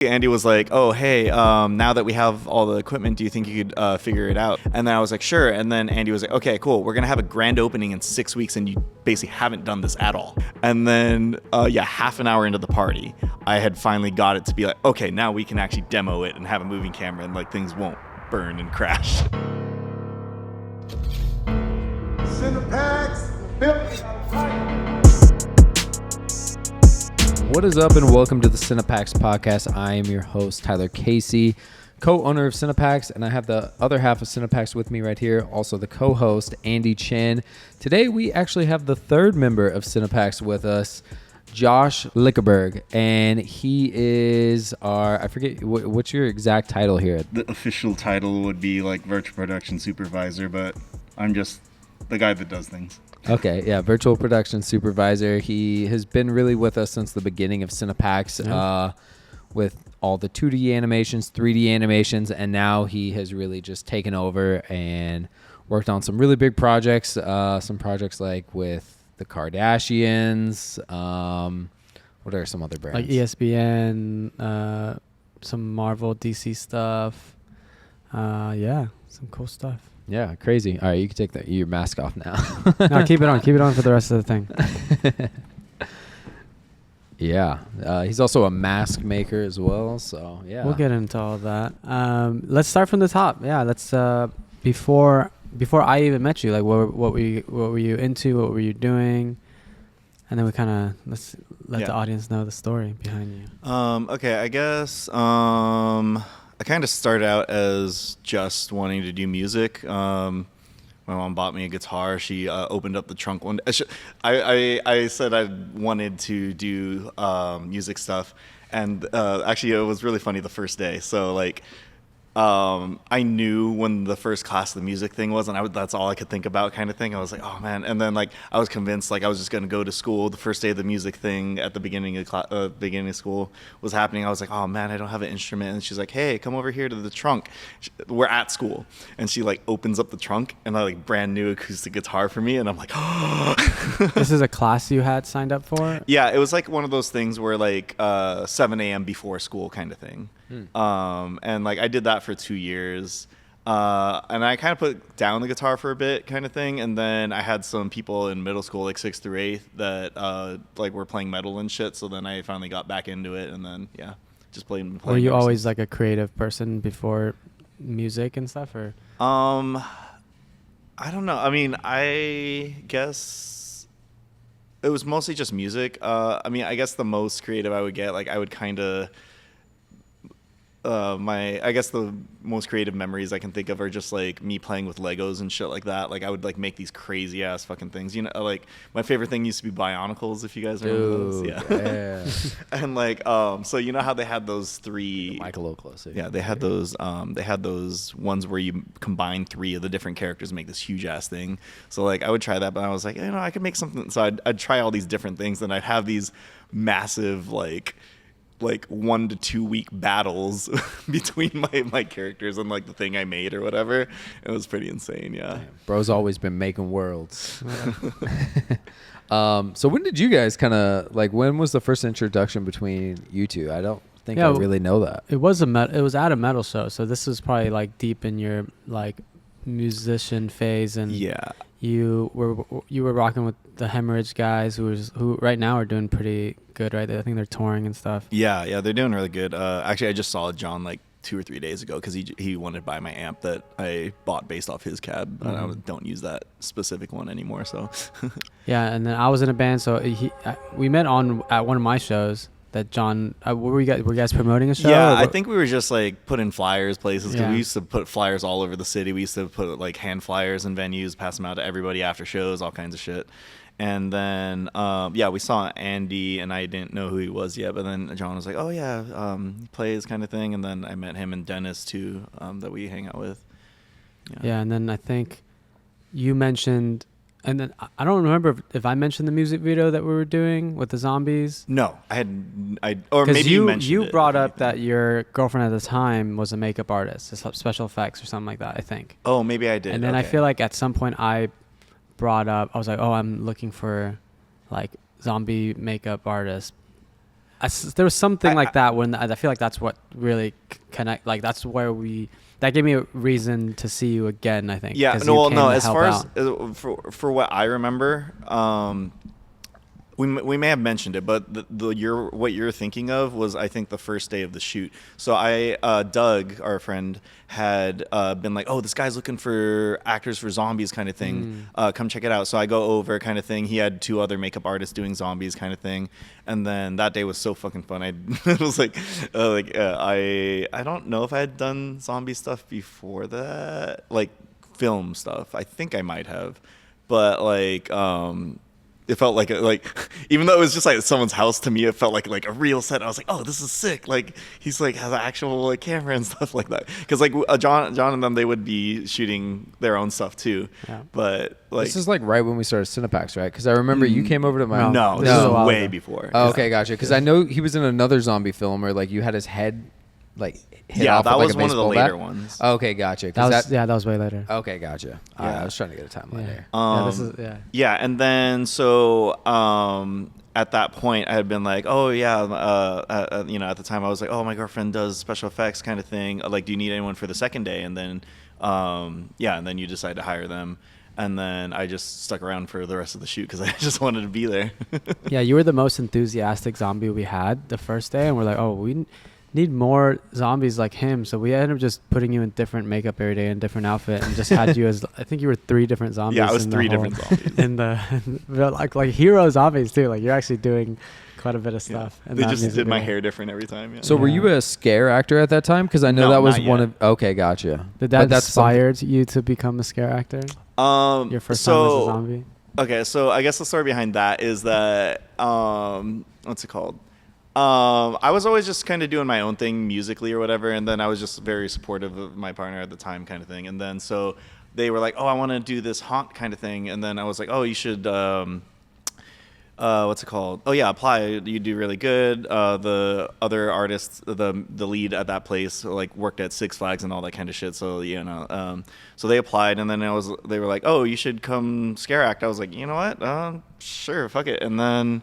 Andy was like, oh, hey, now that we have all the equipment, do you think you could figure it out? And then I was like, sure. And then Andy was like, okay, cool. We're going to have a grand opening in 6 weeks, and you basically haven't done this at all. And then, half an hour into the party, I had finally got it to be like, okay, now we can actually demo it and have a moving camera, and like things won't burn and crash. CinePacks, built. What is up, and welcome to the CinePacks podcast. I am your host, Tyler Casey, co-owner of CinePacks, and I have the other half of CinePacks with me right here, also the co-host, Andy Chen. Today, we actually have the third member of CinePacks with us, Josh Lykkeberg, and he is our, I forget, what's your exact title here? The official title would be like virtual production supervisor, but I'm just the guy that does things. Okay, yeah, virtual production supervisor. He has been really with us since the beginning of CinePacks, with all the 2D animations, 3D animations, and now he has really just taken over and worked on some really big projects, some projects like with the Kardashians. What are some other brands? Like ESPN, some Marvel, DC stuff. Some cool stuff. Yeah, crazy. All right, you can take your mask off now. No, keep it on. Keep it on for the rest of the thing. Yeah. He's also a mask maker as well, so yeah. We'll get into all that. Let's start from the top. Yeah, let's before I even met you, like what were you into? What were you doing? And then we kind of let's let the audience know the story behind you. Okay, I guess I kind of started out as just wanting to do music. My mom bought me a guitar. She opened up the trunk one day. I said I wanted to do music stuff, and actually it was really funny the first day. So like, I knew when the first class of the music thing was, and that's all I could think about, kind of thing. I was like, oh man. And then like I was convinced like I was just gonna go to school. The first day of the music thing at the beginning of school was happening. I was like, oh man, I don't have an instrument. And she's like, hey, come over here to the trunk. We're at school, and she like opens up the trunk and I like brand new acoustic guitar for me, and I'm like, oh. This is a class you had signed up for? Yeah, it was like one of those things where like 7 a.m. before school kind of thing. And like I did that for 2 years, and I kind of put down the guitar for a bit kind of thing, and then I had some people in middle school like 6th through 8th that like were playing metal and shit, so then I finally got back into it, and then just playing. Were you always like a creative person before music and stuff, or I don't know. I mean, I guess it was mostly just music. I mean, I guess the most creative I would get, like I would kind of I guess the most creative memories I can think of are just like me playing with Legos and shit like that. Like I would like make these crazy ass fucking things, you know, like my favorite thing used to be Bionicles, if you guys remember those. Yeah. And like so you know how they had those three Michael Close. Yeah, they had those ones where you combine 3 of the different characters and make this huge ass thing. So like I would try that, but I was like, you know, I could make something. So I'd try all these different things, and I'd have these massive like 1 to 2 week battles between my characters and like the thing I made or whatever. It was pretty insane. Yeah. Damn, bro's always been making worlds. So when did you guys kind of like, when was the first introduction between you two? I don't think I really know that. It was at a metal show, so this was probably like deep in your like musician phase, and you were rocking with the Hemorrhage guys who right now are doing pretty good, right? I think they're touring and stuff. Yeah, they're doing really good. Actually, I just saw John like 2 or 3 days ago because he wanted to buy my amp that I bought based off his cab. Mm-hmm. I don't use that specific one anymore. So yeah, and then I was in a band, so we met at one of my shows. That John, were you guys promoting a show? Yeah, I think we were just like putting flyers places, because we used to put flyers all over the city. We used to put like hand flyers in venues, pass them out to everybody after shows, all kinds of shit. And then we saw Andy, and I didn't know who he was yet, but then John was like, oh yeah, he plays kind of thing. And then I met him and Dennis too, that we hang out with. Yeah, and then I think you mentioned. And then I don't remember if I mentioned the music video that we were doing with the zombies. No, or maybe you mentioned it. You brought up that your girlfriend at the time was a makeup artist, special effects or something like that, I think. Oh, maybe I did. And then I feel like at some point I was like, oh, I'm looking for like zombie makeup artists. there was something like that when I feel like that's what really connect. Like that's where that gave me a reason to see you again. I think. Yeah. 'cause No. you Well, came no. to As help far out. as for what I remember, we may have mentioned it, but what you're thinking of was, I think, the first day of the shoot. So Doug, our friend, had been like, oh, this guy's looking for actors for zombies kind of thing. Come check it out. So I go over kind of thing. He had 2 other makeup artists doing zombies kind of thing. And then that day was so fucking fun. It was like, I don't know if I had done zombie stuff before that, like film stuff. I think I might have, but like, it felt like even though it was just like someone's house, to me it felt like a real set. I was like, oh, this is sick. Like he's like has an actual like camera and stuff like that. Because like John and them, they would be shooting their own stuff too. Yeah. But like this is like right when we started CinePacks, right? Because I remember you came over to my no, this is way before. Oh, okay, gotcha. Because I know he was in another zombie film where like you had his head like hit off that with, was like, a one of the baseball later bat. ones. Okay, gotcha. That was way later. Okay, gotcha. I was trying to get a timeline there. Yeah, and then so at that point I had been like, oh yeah, at the time I was like, oh, my girlfriend does special effects kind of thing. Like, do you need anyone for the second day? And then and then you decide to hire them. And then I just stuck around for the rest of the shoot because I just wanted to be there. Yeah, you were the most enthusiastic zombie we had the first day, and we're like, oh, we need more zombies like him. So we ended up just putting you in different makeup every day and different outfit, and just had you as, I think you were 3 different zombies. Yeah, I was 3 different zombies. like hero zombies too. Like you're actually doing quite a bit of stuff. Yeah. They just did my hair different every time. Yeah. So were you a scare actor at that time? Because I know that was one of. Okay, gotcha. Did that inspired you to become a scare actor? Your first time as a zombie. Okay, so I guess the story behind that is that what's it called? I was always just kind of doing my own thing musically or whatever, and then I was just very supportive of my partner at the time kind of thing. And then so they were like, oh, I want to do this haunt kind of thing. And then I was like, oh, you should, what's it called? Oh, yeah, apply. You do really good. The other artists, the lead at that place, like worked at Six Flags and all that kind of shit. So, so they applied, and then they were like, oh, you should come scare act. I was like, you know what? Sure, fuck it. And then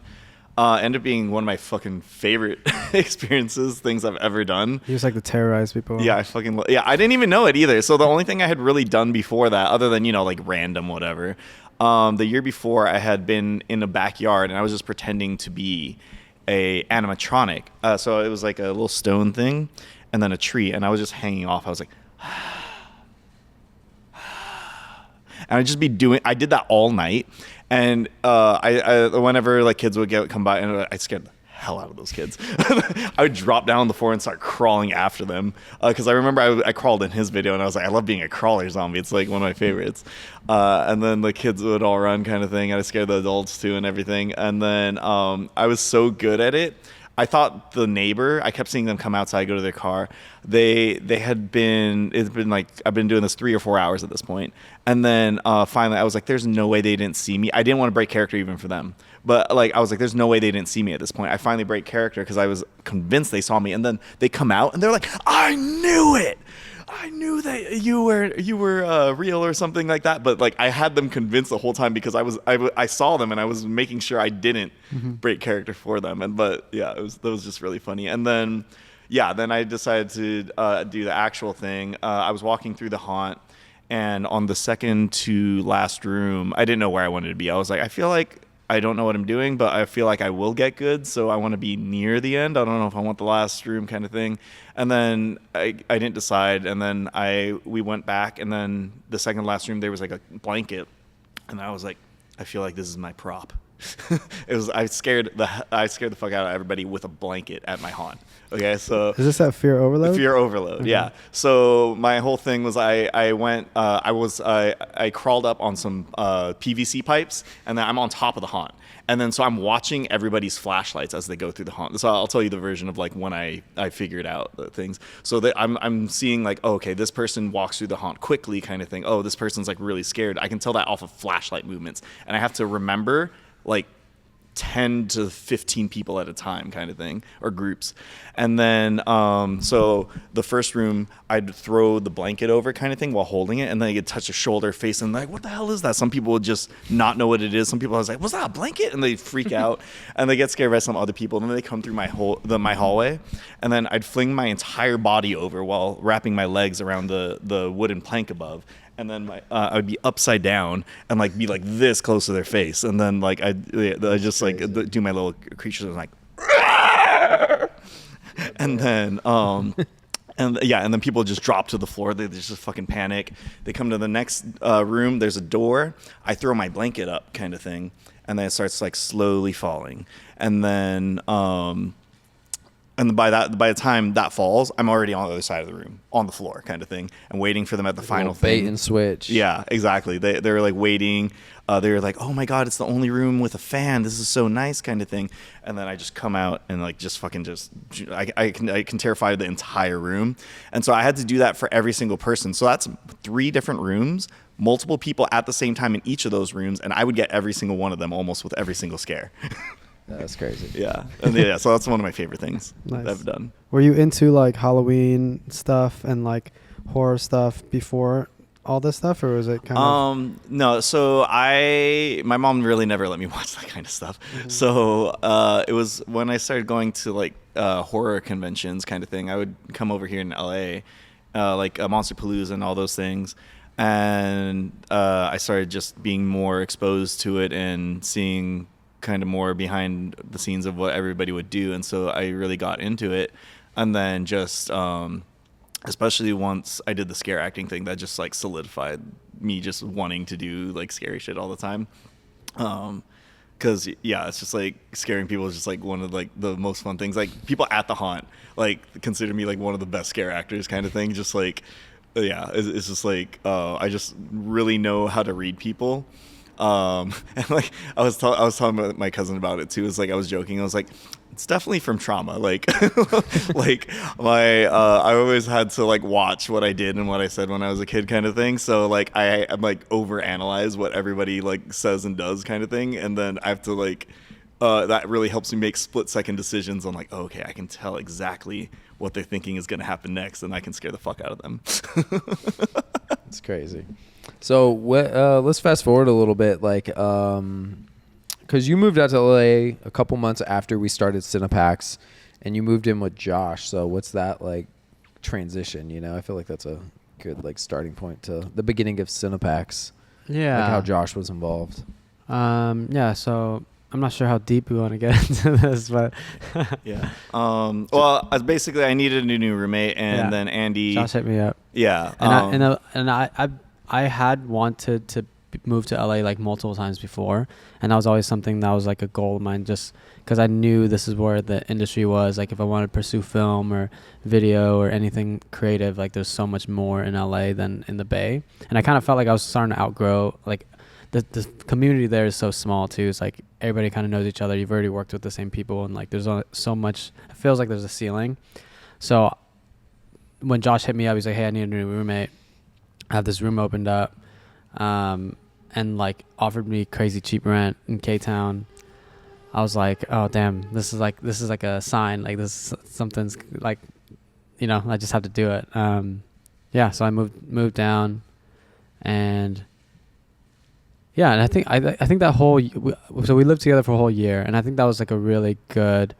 ended up being one of my fucking favorite things I've ever done. You just like to terrorize people. Yeah, I didn't even know it either. So the only thing I had really done before that, other than, like random whatever, the year before I had been in a backyard and I was just pretending to be a animatronic. So it was like a little stone thing and then a tree, and I was just hanging off. I was like, and I did that all night. And I whenever like kids would come by, and I scared the hell out of those kids. I would drop down on the floor and start crawling after them, because I remember I crawled in his video, and I was like, I love being a crawler zombie. It's like one of my favorites. And then the kids would all run kind of thing, and I scared the adults too and everything. And then I was so good at it. I thought the neighbor, I kept seeing them come outside, go to their car. It's been like, I've been doing this 3 or 4 hours at this point. And then finally I was like, there's no way they didn't see me. I didn't want to break character even for them. But like, I was like, there's no way they didn't see me at this point. I finally break character because I was convinced they saw me. And then they come out and they're like, I knew it. I knew that you were real or something like that. But like, I had them convinced the whole time because I saw them and I was making sure I didn't break character for them. That was just really funny. And then then I decided to do the actual thing. I was walking through the haunt, and on the second to last room, I didn't know where I wanted to be. I was like, I feel like I don't know what I'm doing, but I feel like I will get good, so I want to be near the end. I don't know if I want the last room kind of thing. And then I didn't decide, and then we went back, and then the second last room, there was like a blanket, and I was like, I feel like this is my prop. I scared the fuck out of everybody with a blanket at my haunt. Okay, so is this that fear overload? Fear overload, yeah. So my whole thing was I crawled up on some PVC pipes, and then I'm on top of the haunt, and then so I'm watching everybody's flashlights as they go through the haunt. So I'll tell you the version of like when I figured out the things. So that I'm seeing like, oh, okay, this person walks through the haunt quickly, kind of thing. Oh, this person's like really scared. I can tell that off of flashlight movements, and I have to remember like 10 to 15 people at a time kind of thing, or groups. And then so the first room I'd throw the blanket over kind of thing while holding it, and then I could touch a shoulder, face, and like, what the hell is that? Some people would just not know what it is. Some people I was like, was that a blanket? And they freak out and they get scared by some other people. And then they come through my hallway, and then I'd fling my entire body over while wrapping my legs around the wooden plank above. And then I'd be upside down and like be like this close to their face, and then like I just like do my little creatures and like, and then and then people just drop to the floor. They just fucking panic. They come to the next room. There's a door. I throw my blanket up, kind of thing, and then it starts like slowly falling. And then and by the time that falls, I'm already on the other side of the room, on the floor, kind of thing, and waiting for them at the final thing. Bait and switch. Yeah, exactly. They're like waiting. They're like, oh my god, it's the only room with a fan. This is so nice, kind of thing. And then I just come out and like just fucking I can terrify the entire room. And so I had to do that for every single person. So that's 3 different rooms, multiple people at the same time in each of those rooms, and I would get every single one of them almost with every single scare. That's crazy. Yeah. And yeah, so that's one of my favorite things Nice. that I've done. Were you into like Halloween stuff and like horror stuff before all this stuff, or was it kind of? No, so my mom really never let me watch that kind of stuff. Mm-hmm. So it was when I started going to like horror conventions kind of thing. I would come over here in LA, like Monsterpalooza and all those things. And I started just being more exposed to it and seeing kind of more behind the scenes of what everybody would do. And so I really got into it. And then just especially once I did the scare acting thing, that just like solidified me just wanting to do like scary shit all the time. Cause yeah, it's just like scaring people is just like one of like the most fun things. Like people at the haunt like consider me like one of the best scare actors kind of thing. Just like, yeah, it's just like I just really know how to read people. And like I was telling my cousin about it too. It's like I was joking. I was like, it's definitely from trauma. Like, like I always had to like watch what I did and what I said when I was a kid, kind of thing. So like I'm like overanalyze what everybody like says and does, kind of thing, and then I have to like that really helps me make split-second decisions on like, oh, okay, I can tell exactly what they're thinking is going to happen next, and I can scare the fuck out of them. It's crazy. So let's fast forward a little bit, like, because you moved out to LA a couple months after we started CinePacks, and you moved in with Josh. So what's that like transition? You know, I feel like that's a good like starting point to the beginning of CinePacks. Yeah. Like how Josh was involved. Yeah. So I'm not sure how deep we want to get into this, but yeah. Well, basically, I needed a new roommate, and then Andy. Josh hit me up. Yeah. And I had wanted to move to LA like multiple times before, and that was always something that was like a goal of mine, just because I knew this is where the industry was. Like if I wanted to pursue film or video or anything creative, like there's so much more in LA than in the Bay, and I kind of felt like I was starting to outgrow like. The community there is so small too. It's like everybody kind of knows each other. You've already worked with the same people, and like there's so much. It feels like there's a ceiling. So when Josh hit me up, he's like, "Hey, I need a new roommate. I have this room opened up," and like offered me crazy cheap rent in K-Town. I was like, "Oh damn, this is like a sign. Like this something's like, you know, I just have to do it." Yeah, so I moved down, and. Yeah, and I think that so we lived together for a whole year, and I think that was like a really good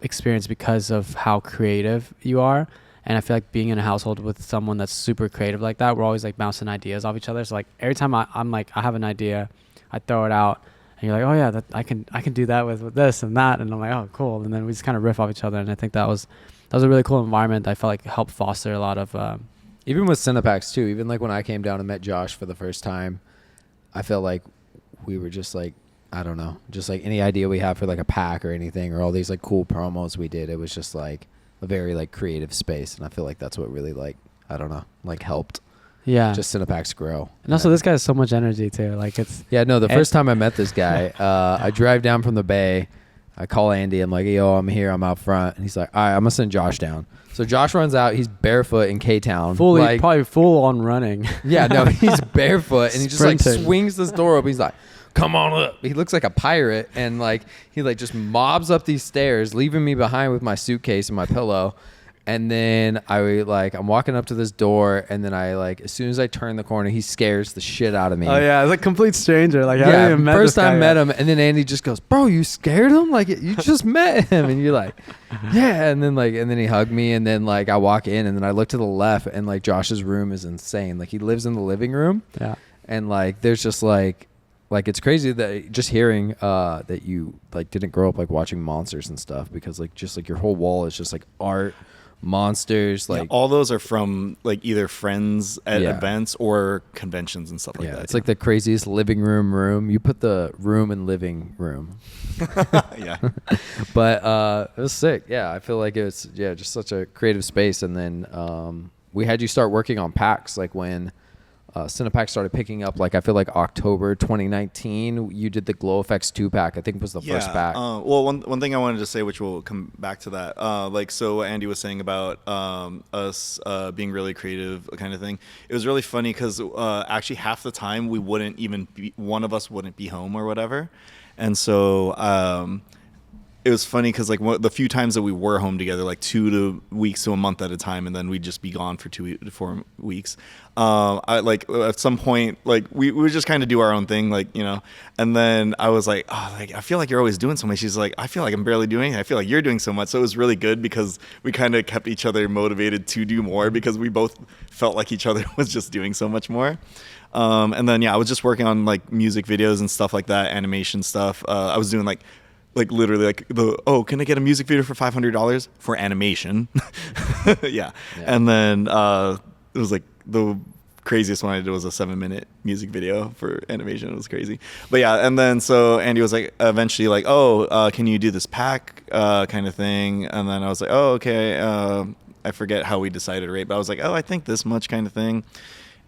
experience because of how creative you are. And I feel like being in a household with someone that's super creative like that, we're always like bouncing ideas off each other. So like every time I'm like I have an idea, I throw it out, and you're like, oh yeah, I can do that with this and that, and I'm like, oh cool, and then we just kind of riff off each other. And I think that was a really cool environment. I felt like it helped foster a lot of. Even with CinePacks too, even like when I came down and met Josh for the first time, I felt like we were just like, I don't know, just like any idea we have for like a pack or anything or all these like cool promos we did. It was just like a very like creative space. And I feel like that's what really like, I don't know, like helped. Yeah. Just CinePacks grow. And also this guy has so much energy too. Like it's. Yeah, no, the first time I met this guy, I drive down from the Bay. I call Andy. I'm like, yo, I'm here. I'm out front. And he's like, all right, I'm going to send Josh down. So Josh runs out. He's barefoot in K-Town. Probably full on running. Yeah, no, he's barefoot. And he just like Sprinting. swings this door open. He's like, come on up. He looks like a pirate, and like he like just mobs up these stairs, leaving me behind with my suitcase and my pillow. And then I'm walking up to this door, and then as soon as I turn the corner, he scares the shit out of me. Oh yeah, it's a complete stranger. Like I haven't even met first this guy time met yet. him, and then Andy just goes, "Bro, you scared him? Like you just met him?" And you're like, "Yeah." And then he hugged me, and then I walk in, and then I look to the left, and like Josh's room is insane. Like he lives in the living room, Yeah. and like there's just like it's crazy that just hearing that you like didn't grow up like watching monsters and stuff, because like just like your whole wall is just like art. Monsters, like all those are from like either friends at Yeah. events or conventions and stuff like that. it's like the craziest living room. You put the room in living room. Yeah. But it was sick. Yeah, I feel like it was just such a creative space. And then we had you start working on packs like when CinePacks started picking up. Like I feel like October 2019, you did the Glow Effects 2-pack. I think was the first pack. Well, one thing I wanted to say, which we'll come back to that, so what Andy was saying about us being really creative kind of thing. It was really funny because actually half the time we wouldn't even one of us wouldn't be home or whatever, and so it was funny because like the few times that we were home together, like 2 weeks to a month at a time, and then we'd just be gone for 2 to 4 weeks. I like at some point, like we would just kind of do our own thing, like, you know, and then I was like, oh, like, I feel like you're always doing so much. She's like, I feel like I'm barely doing it. I feel like you're doing so much. So it was really good because we kind of kept each other motivated to do more because we both felt like each other was just doing so much more. And then, I was just working on like music videos and stuff like that, animation stuff. I was doing like literally like can I get a music video for $500 for animation? yeah. And then it was like the craziest one I did was a 7-minute music video for animation. It was crazy. But yeah, and then so Andy was like eventually like, can you do this pack kind of thing? And then I was like, okay. I forget how we decided to rate, but I was like, I think this much kind of thing.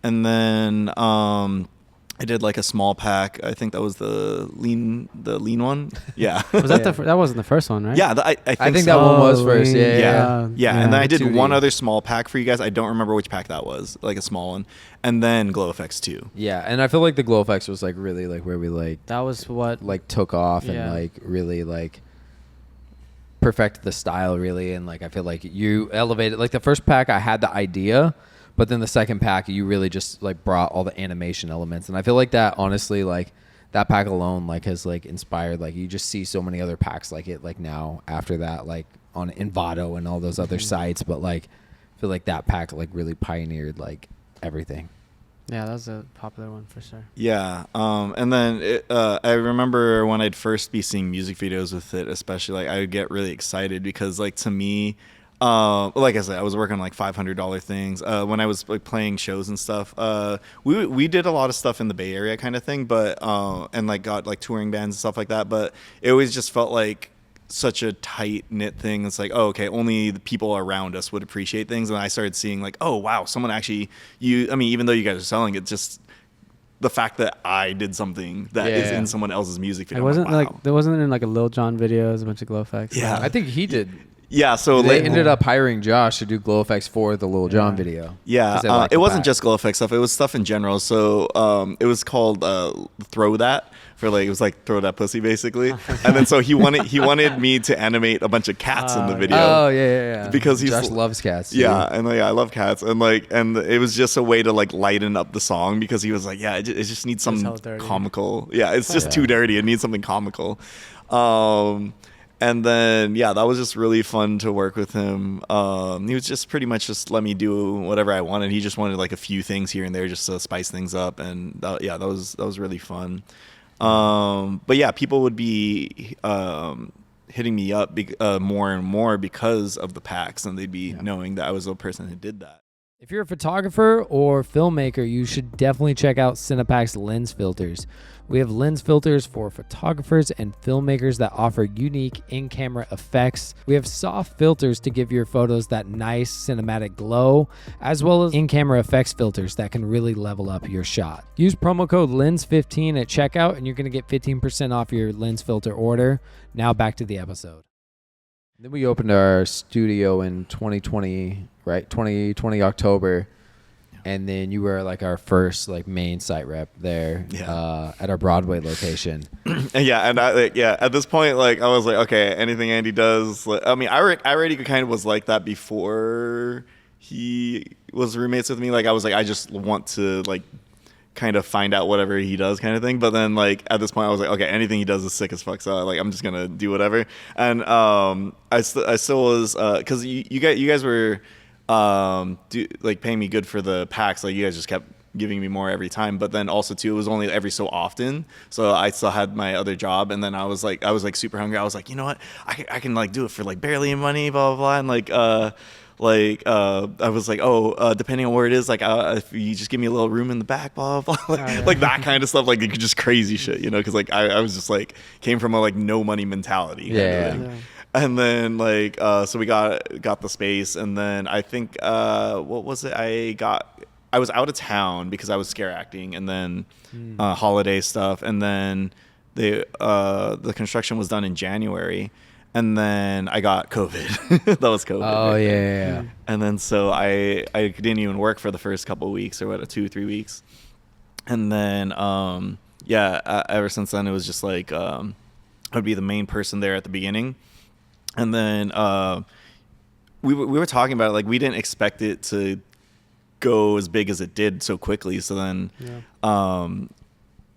And then I did like a small pack. I think that was the lean one. Yeah. Was that that wasn't the first one, right? Yeah, I think that so. one was first. Yeah. And then I did 2D. one other small pack for you guys. I don't remember which pack that was, like a small one. And then Glow Effects 2. Yeah, and I feel like the Glow Effects was like really like where we like That was what like took off and like really like perfected the style really, and like I feel like you elevated. Like the first pack I had the idea, but then the second pack you really just like brought all the animation elements, and I feel like that honestly like that pack alone like has like inspired, like you just see so many other packs like it like now after that, like on Envato and all those other sites, but like I feel like that pack like really pioneered like everything. Yeah, that was a popular one for sure. Yeah. And then I remember when I'd first be seeing music videos with it, especially, like I would get really excited because like to me, like I said, I was working on like $500 things. When I was like playing shows and stuff, we did a lot of stuff in the Bay Area kind of thing, but and like got like touring bands and stuff like that. But it always just felt like such a tight knit thing. It's like, okay, only the people around us would appreciate things. And I started seeing like, oh wow, someone actually even though you guys are selling it, just the fact that I did something that is in someone else's music video. It wasn't like, wow. there wasn't in like a Lil Jon video, it was a bunch of glow effects. Yeah. I think he did. Yeah, so they ended up hiring Josh to do glow effects for the Lil Jon video. Yeah, it wasn't just glow effects stuff. It was stuff in general. So it was called Throw That. For like, it was like throw that pussy basically. And then so he wanted me to animate a bunch of cats in the video. Oh yeah. Because Josh loves cats. Too. Yeah, and I love cats, and it was just a way to like lighten up the song because he was like, yeah, it just needs some comical. Yeah, it's just too dirty. It needs something comical. And then, that was just really fun to work with him. He was just pretty much just let me do whatever I wanted. He just wanted like a few things here and there just to spice things up. And that was really fun. But people would be hitting me up more and more because of the packs, and they'd be knowing that I was the person who did that. If you're a photographer or filmmaker, you should definitely check out CinePacks lens filters. We have lens filters for photographers and filmmakers that offer unique in-camera effects. We have soft filters to give your photos that nice cinematic glow, as well as in-camera effects filters that can really level up your shot. Use promo code LENS15 at checkout and you're going to get 15% off your lens filter order. Now back to the episode. Then we opened our studio in 2020, right? 2020 October. And then you were like our first like main site rep there at our Broadway location. And at this point, like I was like, okay, anything Andy does, like, I mean, I already kind of was like that before he was roommates with me. Like I was like, I just want to like kind of find out whatever he does kind of thing. But then like at this point I was like, okay, anything he does is sick as fuck, so like I'm just gonna do whatever. And I still was because you guys were like paying me good for the packs. Like you guys just kept giving me more every time, but then also too it was only every so often, so I still had my other job. And then I was like super hungry. I was like, you know what, I can like do it for like barely any money, blah blah blah. And I was like, depending on where it is, like if you just give me a little room in the back, blah blah blah, like that kind of stuff, like just crazy shit, you know, because like I was just like came from a like no money mentality kind of thing. And then like so we got the space, and then I think what was it, I was out of town because I was scare acting, and then holiday stuff, and then the construction was done in January. And then I got COVID. That was COVID. Oh, yeah. And then so I didn't even work for the first couple of weeks, or 2-3 weeks. And then, ever since then, it was just like I would be the main person there at the beginning. And then we were talking about it, like we didn't expect it to go as big as it did so quickly. So then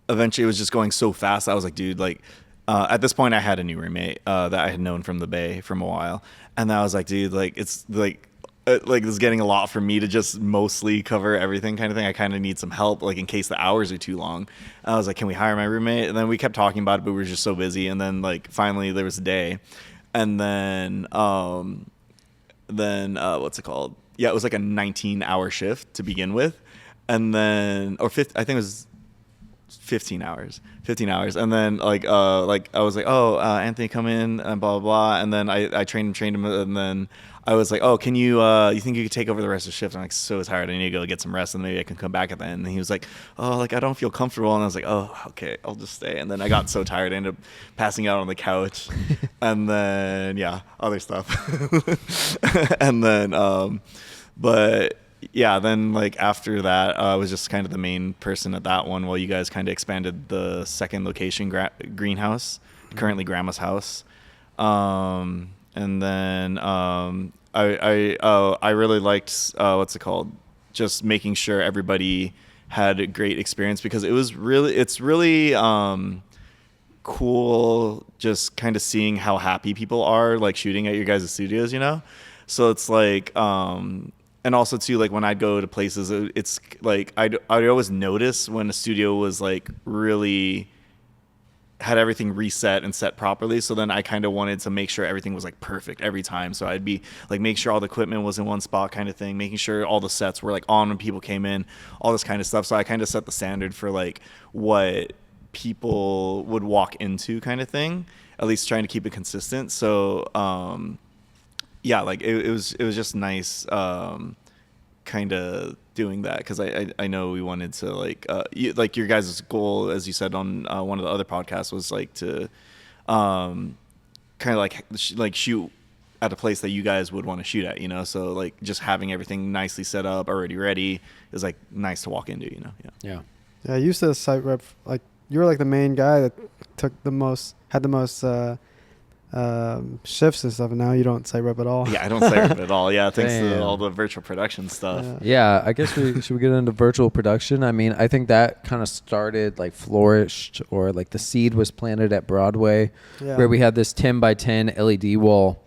eventually it was just going so fast. I was like, dude, like, at this point I had a new roommate that I had known from the Bay from a while, and I was like, dude, like it's like it's getting a lot for me to just mostly cover everything kind of thing. I kind of need some help, like in case the hours are too long. And I was like, can we hire my roommate? And then we kept talking about it, but we were just so busy. And then like finally there was a day, and then what's it called? Yeah, it was like a 19-hour shift to begin with, and then I think it was 15 hours. And then like I was like, Anthony, come in, and blah blah blah. And then I trained him, and then I was like, oh, can you think you could take over the rest of the shift? I'm like so tired, I need to go get some rest, and maybe I can come back at the end. And he was like, oh, like I don't feel comfortable. And I was like, oh, okay, I'll just stay. And then I got so tired, I ended up passing out on the couch. And then other stuff. And then but yeah, then like after that, I was just kind of the main person at that one, while you guys kind of expanded the second location, greenhouse, currently Grandma's house. And then I really liked what's it called, just making sure everybody had a great experience, because it's really cool just kind of seeing how happy people are like shooting at your guys' studios, you know. So it's like and also too, like when I'd go to places, it's like I'd always notice when a studio was like really had everything reset and set properly. So then I kind of wanted to make sure everything was like perfect every time. So I'd be like, make sure all the equipment was in one spot kind of thing, making sure all the sets were like on when people came in, all this kind of stuff. So I kind of set the standard for like what people would walk into kind of thing, at least trying to keep it consistent. So like it was just nice kind of doing that, because I know we wanted to like like your guys' goal, as you said on one of the other podcasts, was like to kind of like shoot at a place that you guys would want to shoot at, you know. So like just having everything nicely set up, already ready, is like nice to walk into, you know. Yeah, I used to site rep, like you were like the main guy that had the most shifts and stuff, and now you don't site rep at all. Yeah, I don't site rep at all. Yeah, thanks to all the virtual production stuff. Yeah, I guess should we get into virtual production? I mean, I think that kind of started, like flourished, or like the seed was planted at Broadway, where we had this 10 by 10 LED wall,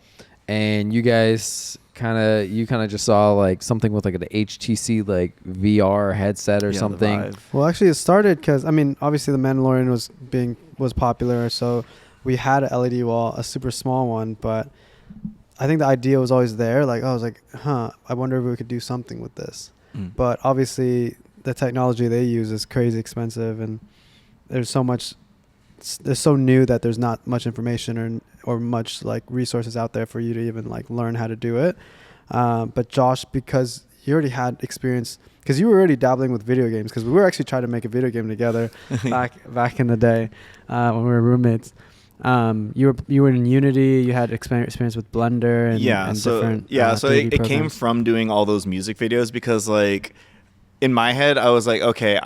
and you guys kind of just saw like something with like an HTC like VR headset or something. Well, actually, it started because I mean, obviously, the Mandalorian was popular, so we had a LED wall, a super small one, but I think the idea was always there. Like, I was like, I wonder if we could do something with this. But obviously, the technology they use is crazy expensive, and there's so new that there's not much information or much like resources out there for you to even like learn how to do it. But Josh, because you already had experience, because you were already dabbling with video games, because we were actually trying to make a video game together back in the day when we were roommates. You were in Unity. You had experience with Blender and different so it came from doing all those music videos, because like in my head, I was like, okay,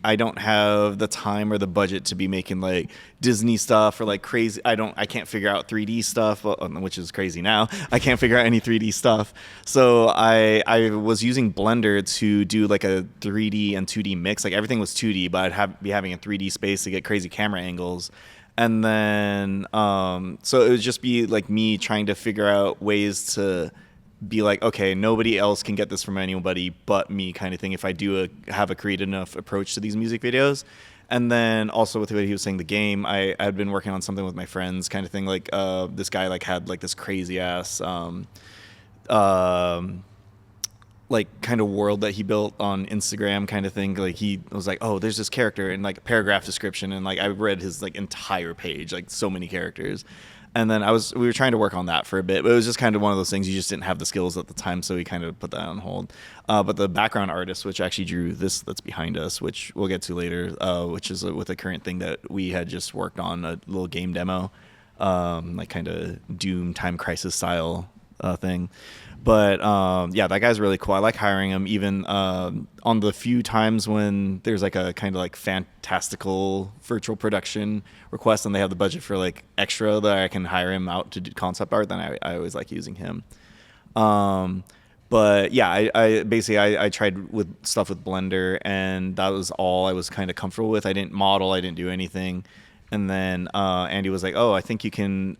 I don't have the time or the budget to be making like Disney stuff or like crazy. I can't figure out 3D stuff, which is crazy now. I can't figure out any 3D stuff. So I was using Blender to do like a 3D and 2D mix. Like everything was 2D, but I'd be having a 3D space to get crazy camera angles. And then, so it would just be like me trying to figure out ways to be like, okay, nobody else can get this from anybody but me, kind of thing, if I do have a creative enough approach to these music videos. And then also with what he was saying, the game, I had been working on something with my friends, kind of thing. Like this guy like had like this crazy ass like kind of world that he built on Instagram, kind of thing. Like he was like, oh, there's this character, and like a paragraph description, and like I read his like entire page, like so many characters. And then we were trying to work on that for a bit, but it was just kind of one of those things, you just didn't have the skills at the time, so we kind of put that on hold. But the background artist, which actually drew this that's behind us, which we'll get to later, which is with a current thing that we had just worked on, a little game demo, like kind of Doom Time Crisis style thing. But yeah, that guy's really cool. I like hiring him, even on the few times when there's like a kind of like fantastical virtual production request and they have the budget for like extra that I can hire him out to do concept art, then I always like using him. But yeah, I basically I tried with stuff with Blender, and that was all I was kind of comfortable with. I didn't model, I didn't do anything. And then Andy was like, "Oh, I think you can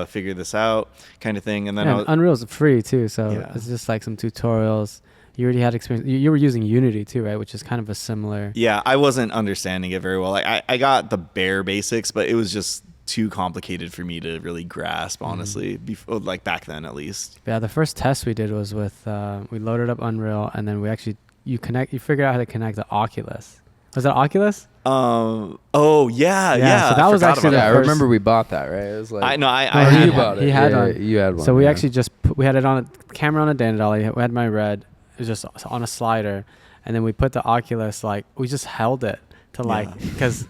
figure this out," kind of thing. And then Unreal's free too, so Yeah. it's just like some tutorials. You already had experience. You were using Unity too, right? Which is kind of a similar. Yeah, I wasn't understanding it very well. Like, I got the bare basics, but it was just too complicated for me to really grasp, honestly. Before, like back then, at least. Yeah, the first test we did was with we loaded up Unreal, and then we actually you figured out how to connect the Oculus. Was that Oculus? Oh yeah. So that was actually I remember we bought that, right? It was like you bought it. He had Yeah, one. you had one. So we yeah. actually just we had it on a camera on a Dana dolly. We had my red. It was just on a slider, and then we put the Oculus, like we just held it to like because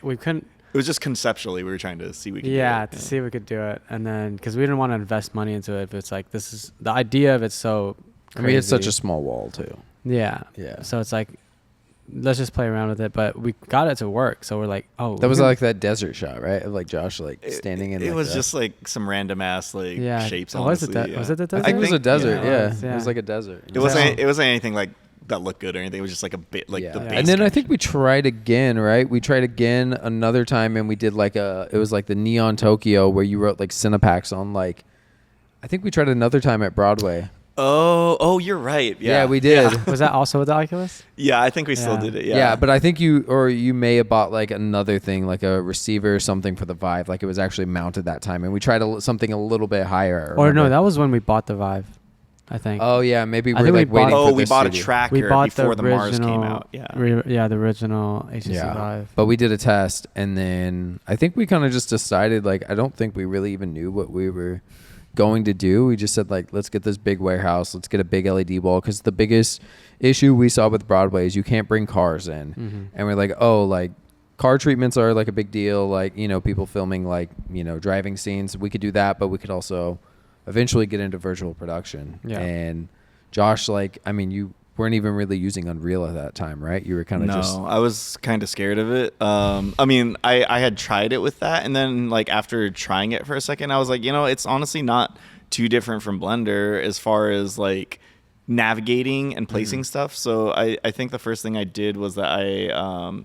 we couldn't. It was just conceptually we were trying to see if we could do it. See if we could do it, and then because we didn't want to invest money into it, but it's like this is the idea of it's so. I mean, it's such a crazy. small wall too. Yeah. So it's like, let's just play around with it, but we got it to work. So we're like, oh, that was like that desert shot, right? Of like Josh like standing in. It like was that. just like some random ass like shapes. Oh, honestly, was it the desert? I think it was a desert. Yeah. It was like a desert. It wasn't anything like that looked good or anything. It was just like a bit like the base. And then I think we tried again, right? We tried again another time, and we did like it was like the Neon Tokyo where you wrote like CinePacks on like. I think we tried another time at Broadway. Oh, you're right. Yeah, we did. Was that also with the Oculus? Yeah, I think we still did it. Yeah, but I think you may have bought like another thing, like a receiver or something for the Vive. Like it was actually mounted that time, and we tried something a little bit higher. Or no, that was when we bought the Vive, I think. Oh yeah, maybe I we're think like waiting. Oh, for we this bought a studio. tracker We bought before the the Mars original, came out. Yeah. The original HTC Vive. But we did a test, and then I think we kind of just decided, like, I don't think we really even knew what we were going to do. We just said, like, let's get this big warehouse, let's get a big LED wall, because the biggest issue we saw with Broadway is you can't bring cars in. Mm-hmm. And we're like, oh, like, car treatments are like a big deal, like, you know, people filming like, you know, driving scenes. We could do that, but we could also eventually get into virtual production. And Josh, like, I mean, you weren't even really using Unreal at that time, right? You were kind of just... No, I was kind of scared of it. I mean, I had tried it with that, and then like after trying it for a second, I was like, you know, it's honestly not too different from Blender as far as like navigating and placing stuff. So I think the first thing I did was that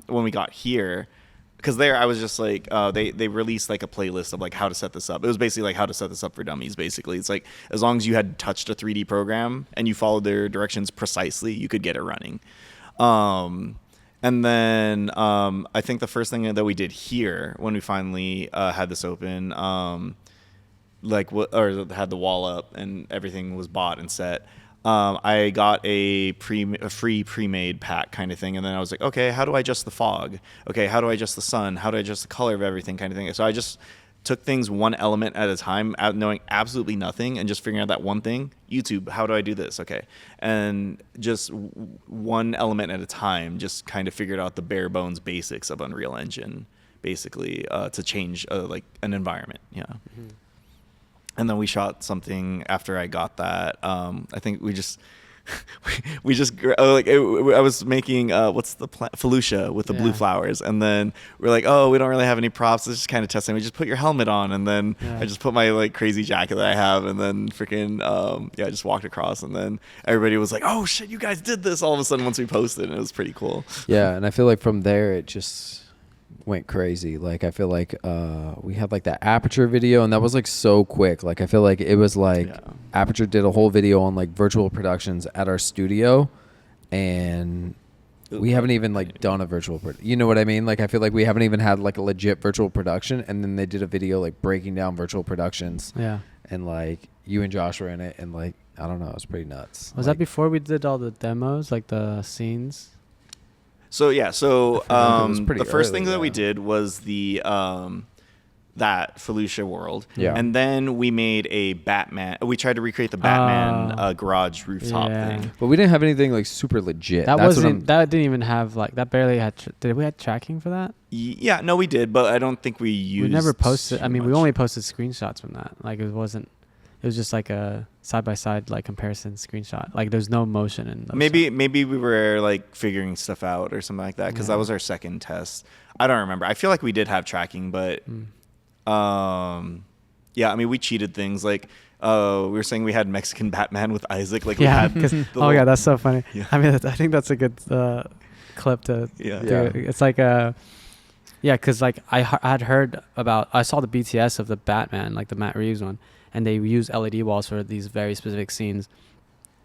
when we got here, because there I was just like they released like a playlist of like how to set this up. It was basically like how to set this up for dummies. Basically, it's like as long as you had touched a 3D program and you followed their directions precisely, you could get it running. And then I think the first thing that we did here when we finally had this open, had the wall up and everything was bought and set. I got a free pre-made pack kind of thing, and then I was like, okay, how do I adjust the fog? Okay, how do I adjust the sun? How do I adjust the color of everything kind of thing? So I just took things one element at a time, knowing absolutely nothing, and just figuring out that one thing. YouTube, how do I do this? Okay, and just one element at a time, just kind of figured out the bare bones basics of Unreal Engine, basically, to change like an environment. Yeah. Mm-hmm. And then we shot something after I got that. I think we just we just I was making what's the plant, Felucia with the blue flowers, and then we're like, oh, we don't really have any props. Let's just kind of testing. We just put your helmet on, and then I just put my like crazy jacket that I have, and then freaking I just walked across, and then everybody was like, oh shit, you guys did this all of a sudden once we posted, and it was pretty cool. Yeah, and I feel like from there it just went crazy. Like I feel like we had like that Aperture video, and that was like so quick. Like I feel like it was like Aperture did a whole video on like virtual productions at our studio, and we haven't even like done a virtual you know what I mean? Like I feel like we haven't even had like a legit virtual production, and then they did a video like breaking down virtual productions. Yeah. And like you and Josh were in it, and like I don't know, it was pretty nuts. Was that before we did all the demos, like the scenes? So the first thing that we yeah. did was the that Felucia world, and then we made a Batman. We tried to recreate the Batman garage rooftop thing, but we didn't have anything like super legit. That wasn't. That didn't even have like that. Barely had. Did we have tracking for that? Yeah, no, we did, but I don't think we used. We never posted. I mean, we only posted screenshots from that. Like it wasn't. It was just like a side by side like comparison screenshot. Like there's no motion in those maybe we were like figuring stuff out or something like that, because that was our second test. I don't remember. I feel like we did have tracking, but I mean we cheated things like we were saying we had Mexican Batman with Isaac. Like we had that's so funny. Yeah. I mean I think that's a good clip to do. It's like because like I had heard about, I saw the BTS of the Batman, like the Matt Reeves one, and they use LED walls for these very specific scenes.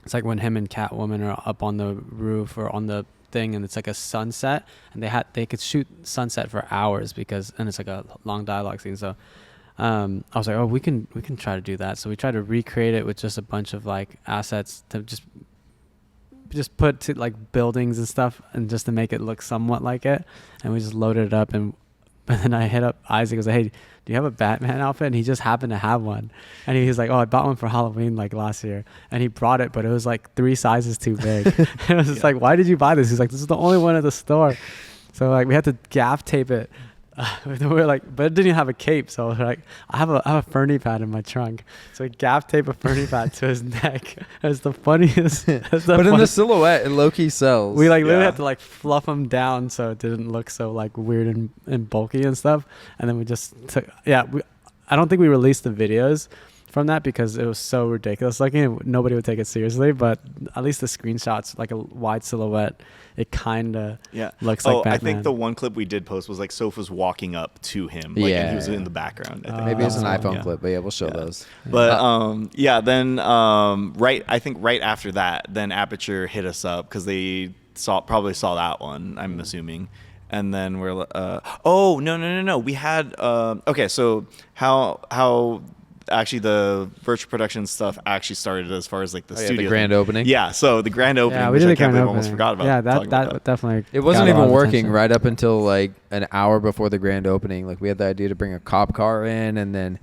It's like when him and Catwoman are up on the roof or on the thing, and it's like a sunset, and they could shoot sunset for hours and it's like a long dialogue scene. So I was like, oh, we can try to do that. So we tried to recreate it with just a bunch of like assets to just put to like buildings and stuff, and just to make it look somewhat like it. And we just loaded it up, and then I hit up Isaac. I was like, hey, do you have a Batman outfit? And he just happened to have one. And he was like, oh, I bought one for Halloween like last year. And he brought it, but it was like 3 sizes too big. And I was just like, why did you buy this? He's like, this is the only one at the store. So like we had to gaff tape it. We were like, but it didn't even have a cape. So like, I have a Fernie pad in my trunk. So we gaff tape a Fernie pad to his neck. It's the funniest. In the silhouette, it low-key sells. We like literally had to like fluff him down so it didn't look so like weird and bulky and stuff. And then we just took, I don't think we released the videos from that because it was so ridiculous looking and nobody would take it seriously, but at least the screenshots, like a wide silhouette, it kind of looks like Batman. I think the one clip we did post was like Soph was walking up to him, like, and he was in the background. I think. Maybe it's an iPhone clip, but we'll show those. But then I think right after that, then Aperture hit us up because they probably saw that one, I'm assuming. And then we're no, we had so how actually the virtual production stuff actually started as far as like the studio the grand opening. So the grand opening, we did the grand opening. Almost forgot about. Yeah, that definitely. It wasn't even working right up until like an hour before the grand opening. Like we had the idea to bring a cop car in, and then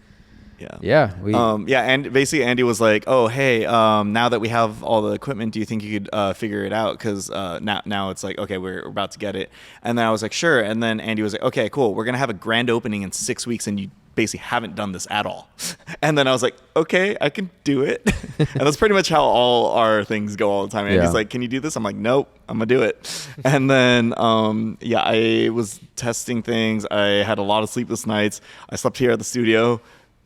and basically Andy was like, oh hey, now that we have all the equipment, do you think you could figure it out? Because now it's like, okay, we're about to get it. And then I was like, sure. And then Andy was like, okay, cool, we're gonna have a grand opening in 6 weeks, and you basically haven't done this at all. And then I was like, okay, I can do it. And that's pretty much how all our things go all the time. And he's like, can you do this? I'm like, nope, I'm gonna do it. And then I was testing things. I had a lot of sleepless nights. I slept here at the studio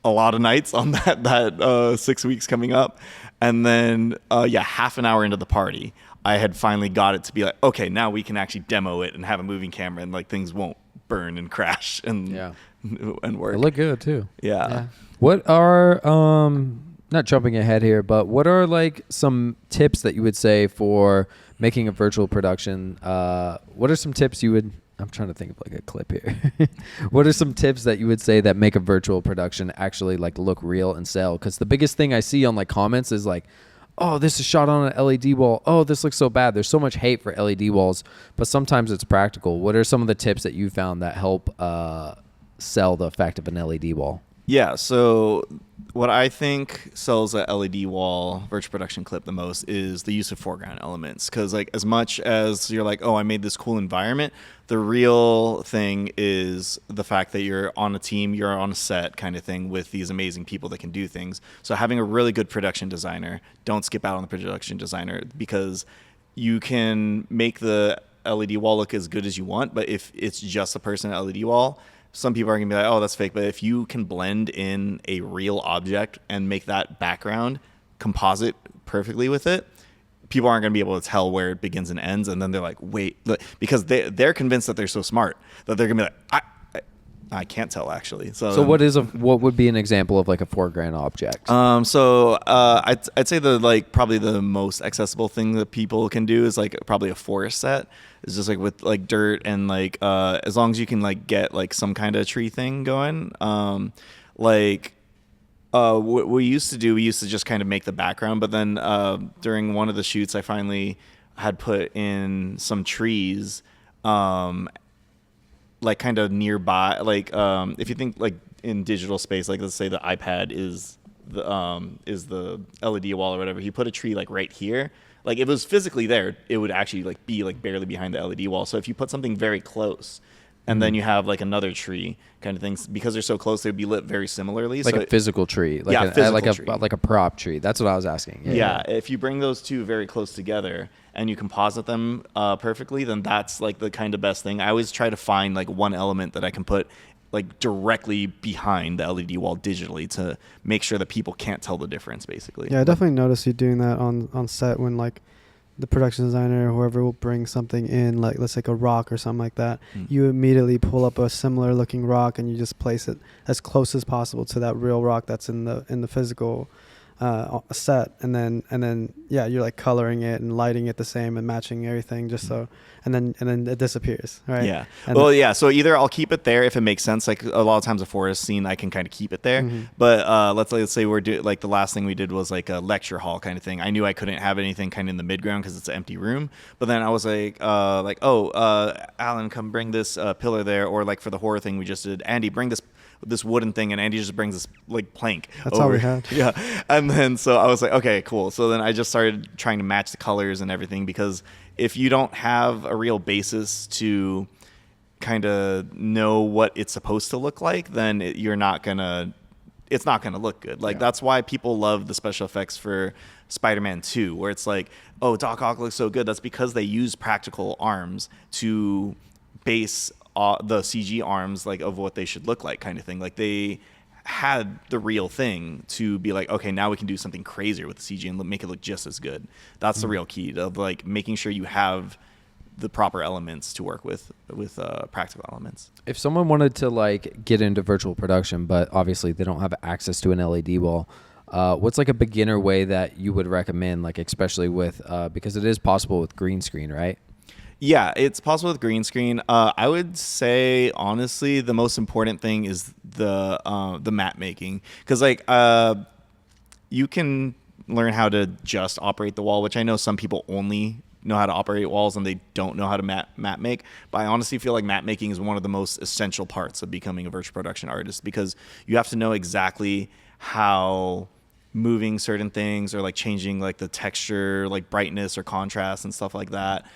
a lot of nights on that 6 weeks coming up. And then half an hour into the party, I had finally got it to be like, okay, now we can actually demo it and have a moving camera, and like things won't burn and crash and work. It looked good too. Yeah. What are not jumping ahead here, but what are like some tips that you would say for making a virtual production? What are some tips you would? I'm trying to think of like a clip here. What are some tips that you would say that make a virtual production actually like look real and sell? Because the biggest thing I see on like comments is like, oh, this is shot on an LED wall. Oh, this looks so bad. There's so much hate for LED walls, but sometimes it's practical. What are some of the tips that you found that help sell the effect of an LED wall? Yeah, so what I think sells a LED wall virtual production clip the most is the use of foreground elements. Because like as much as you're like, oh, I made this cool environment, the real thing is the fact that you're on a team, you're on a set kind of thing with these amazing people that can do things. So having a really good production designer, don't skip out on the production designer, because you can make the LED wall look as good as you want, but if it's just a person LED wall, some people are gonna be like, oh, that's fake. But if you can blend in a real object and make that background composite perfectly with it, people aren't gonna be able to tell where it begins and ends. And then they're like, wait, because they're convinced that they're so smart that they're gonna be like, I can't tell actually. So what would be an example of like a foreground object? I'd say probably the most accessible thing that people can do is like probably a forest set. It's just like with like dirt and like as long as you can like get like some kind of tree thing going. What we used to do, we used to just kind of make the background, but then during one of the shoots, I finally had put in some trees. Like kind of nearby, like if you think like in digital space, like let's say the iPad is the LED wall or whatever, you put a tree like right here, like if it was physically there, it would actually like be like barely behind the LED wall. So if you put something very close and then you have like another tree kind of things, because they're so close, they'd be lit very similarly. Like so a physical tree, like yeah, physical tree. like a prop tree. That's what I was asking. Yeah, if you bring those two very close together and you composite them perfectly, then that's like the kind of best thing. I always try to find like one element that I can put like directly behind the LED wall digitally to make sure that people can't tell the difference, basically. Yeah, I definitely noticed you doing that on set when like the production designer or whoever will bring something in, like let's take a rock or something like that. You immediately pull up a similar looking rock and you just place it as close as possible to that real rock that's in the physical set, and then yeah, you're like coloring it and lighting it the same and matching everything just so, and then it disappears, right? Yeah. And well, yeah. So either I'll keep it there if it makes sense. Like a lot of times a forest scene, I can kind of keep it there. But let's say like the last thing we did was like a lecture hall kind of thing. I knew I couldn't have anything kind of in the midground because it's an empty room. But then I was like, Alan, come bring this pillar there. Or like for the horror thing we just did, Andy, bring this wooden thing, and Andy just brings this like plank. That's over. all we had. Yeah. And then so I was like, okay, cool. So then I just started trying to match the colors and everything, because if you don't have a real basis to kind of know what it's supposed to look like, then it's not gonna look good. Like that's why people love the special effects for Spider-Man 2, where it's like, oh, Doc Ock looks so good. That's because they use practical arms to base the CG arms like of what they should look like, kind of thing. Like they had the real thing to be like, okay, now we can do something crazier with the CG and make it look just as good. That's the real key of like making sure you have the proper elements to work with practical elements. If someone wanted to like get into virtual production, but obviously they don't have access to an LED wall, what's like a beginner way that you would recommend, like especially with because it is possible with green screen, right? Yeah, it's possible with green screen. I would say honestly, the most important thing is the map making, because like you can learn how to just operate the wall, which I know some people only know how to operate walls and they don't know how to map make. But I honestly feel like map making is one of the most essential parts of becoming a virtual production artist, because you have to know exactly how moving certain things or like changing like the texture, like brightness or contrast and stuff like that.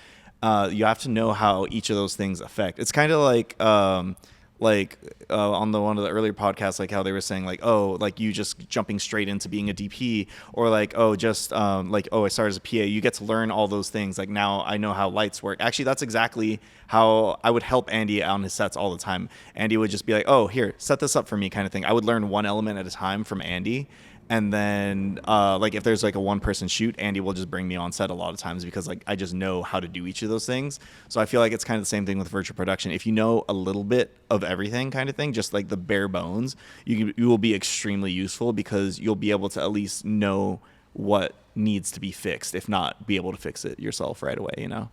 You have to know how each of those things affect. It's kind of like on one of the earlier podcasts, like how they were saying like, oh, like you just jumping straight into being a DP, or like, oh, just like, oh, I started as a PA. You get to learn all those things. Like now I know how lights work. Actually, that's exactly how I would help Andy on his sets all the time. Andy would just be like, oh, here, set this up for me kind of thing. I would learn one element at a time from Andy. And then, like, if there's like a one-person shoot, Andy will just bring me on set a lot of times, because like I just know how to do each of those things. So I feel like it's kind of the same thing with virtual production. If you know a little bit of everything, kind of thing, just like the bare bones, you will be extremely useful, because you'll be able to at least know what needs to be fixed, if not be able to fix it yourself right away. You know.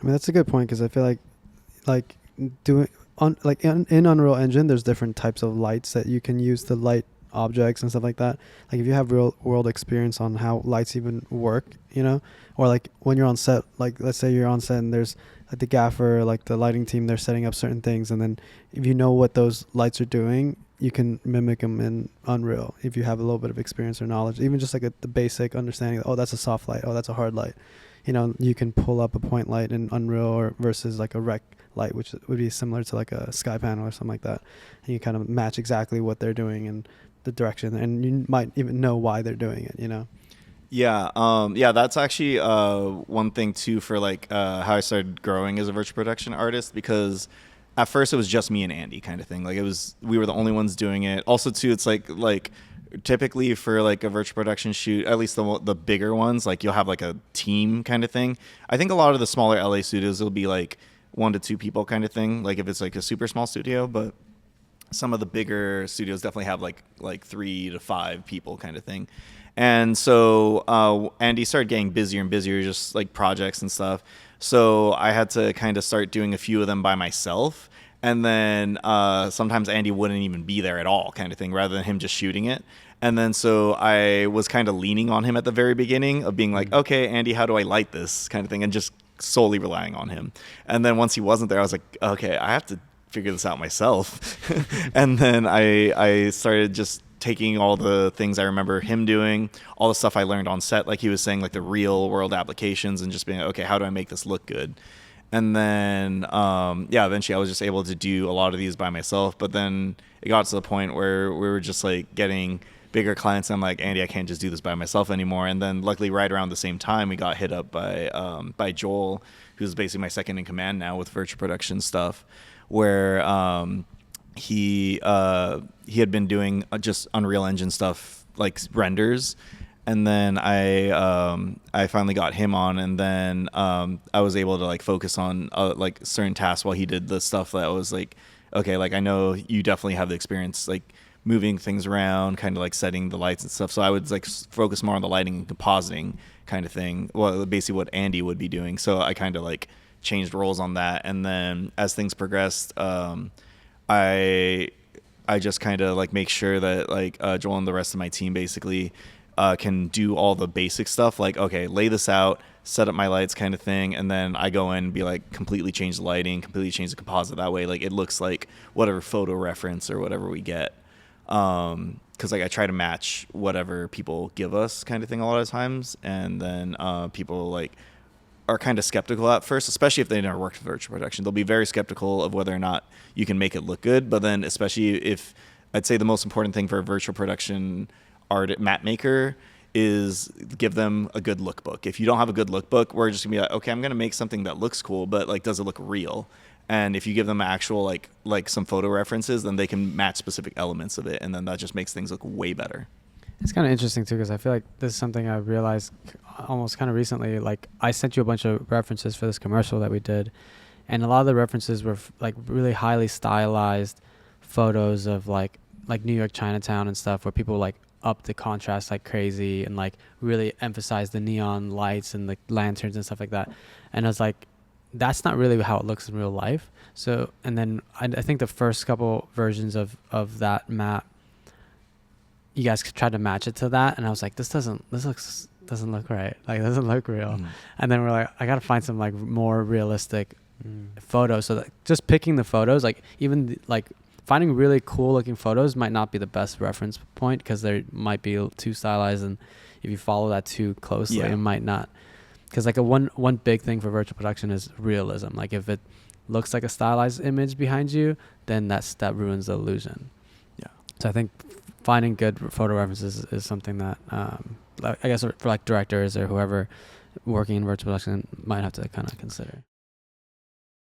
I mean, that's a good point, because I feel like doing in Unreal Engine, there's different types of lights that you can use to light objects and stuff like that. Like if you have real world experience on how lights even work, you know, or like when you're on set, like let's say you're on set and there's like the gaffer, like the lighting team, they're setting up certain things, and then if you know what those lights are doing, you can mimic them in Unreal if you have a little bit of experience or knowledge, even just like the basic understanding. Oh, that's a soft light. Oh, that's a hard light. You know, you can pull up a point light in Unreal or versus like a rec light, which would be similar to like a sky panel or something like that. And you kind of match exactly what they're doing and the direction, and you might even know why they're doing it, you know? Yeah, that's actually one thing too for like how I started growing as a virtual production artist, because at first it was just me and Andy kind of thing. Like we were the only ones doing it. Also too, it's like typically for like a virtual production shoot, at least the bigger ones, like you'll have like a team kind of thing. I think a lot of the smaller LA studios will be like 1 to 2 people kind of thing, like if it's like a super small studio, but some of the bigger studios definitely have like 3 to 5 people kind of thing. And so Andy started getting busier and busier, just like projects and stuff. So I had to kind of start doing a few of them by myself. And then sometimes Andy wouldn't even be there at all kind of thing, rather than him just shooting it. And then so I was kind of leaning on him at the very beginning of being like, okay, Andy, how do I light this kind of thing? And just solely relying on him. And then once he wasn't there, I was like, okay, I have to figure this out myself. And then I started just taking all the things I remember him doing, all the stuff I learned on set, like he was saying, like the real world applications, and just being like, okay, how do I make this look good? And then, eventually I was just able to do a lot of these by myself. But then it got to the point where we were just like getting bigger clients. And I'm like, Andy, I can't just do this by myself anymore. And then luckily right around the same time, we got hit up by Joel, who's basically my second in command now with virtual production stuff, where he had been doing just Unreal Engine stuff, like renders. And then I finally got him on, and then I was able to like focus on like certain tasks while he did the stuff that was like, okay, like I know you definitely have the experience like moving things around, kind of like setting the lights and stuff. So I would like focus more on the lighting and compositing kind of thing. Well, basically what Andy would be doing. So I kind of like changed roles on that. And then as things progressed, I just kind of like make sure that like Joel and the rest of my team basically can do all the basic stuff, like, okay, lay this out, set up my lights kind of thing, and then I go in and be like, completely change the lighting, completely change the composite. That way, like, it looks like whatever photo reference or whatever we get. Because like I try to match whatever people give us kind of thing a lot of times. And then people like are kind of skeptical at first, especially if they never worked with virtual production. They'll be very skeptical of whether or not you can make it look good. But then especially if, I'd say the most important thing for a virtual production map maker is give them a good lookbook. If you don't have a good lookbook, we're just gonna be like, okay, I'm gonna make something that looks cool, but like, does it look real? And if you give them actual like some photo references, then they can match specific elements of it, and then that just makes things look way better. It's kind of interesting too, because I feel like this is something I realized almost kind of recently. Like, I sent you a bunch of references for this commercial that we did, and a lot of the references were like really highly stylized photos of like New York Chinatown and stuff, where people like up the contrast like crazy and like really emphasize the neon lights and the lanterns and stuff like that. And I was like, that's not really how it looks in real life. So, and then I think the first couple versions of that map, you guys tried to match it to that, and I was like, this doesn't look right. Like, it doesn't look real. And then we're like, I gotta find some like more realistic photos. So that just picking the photos, like even like finding really cool looking photos might not be the best reference point, because they might be too stylized, and if you follow that too closely, it might not. Because like one big thing for virtual production is realism. Like, if it looks like a stylized image behind you, then that ruins the illusion. Yeah. So I think finding good photo references is something that I guess for like directors or whoever working in virtual production might have to kind of consider.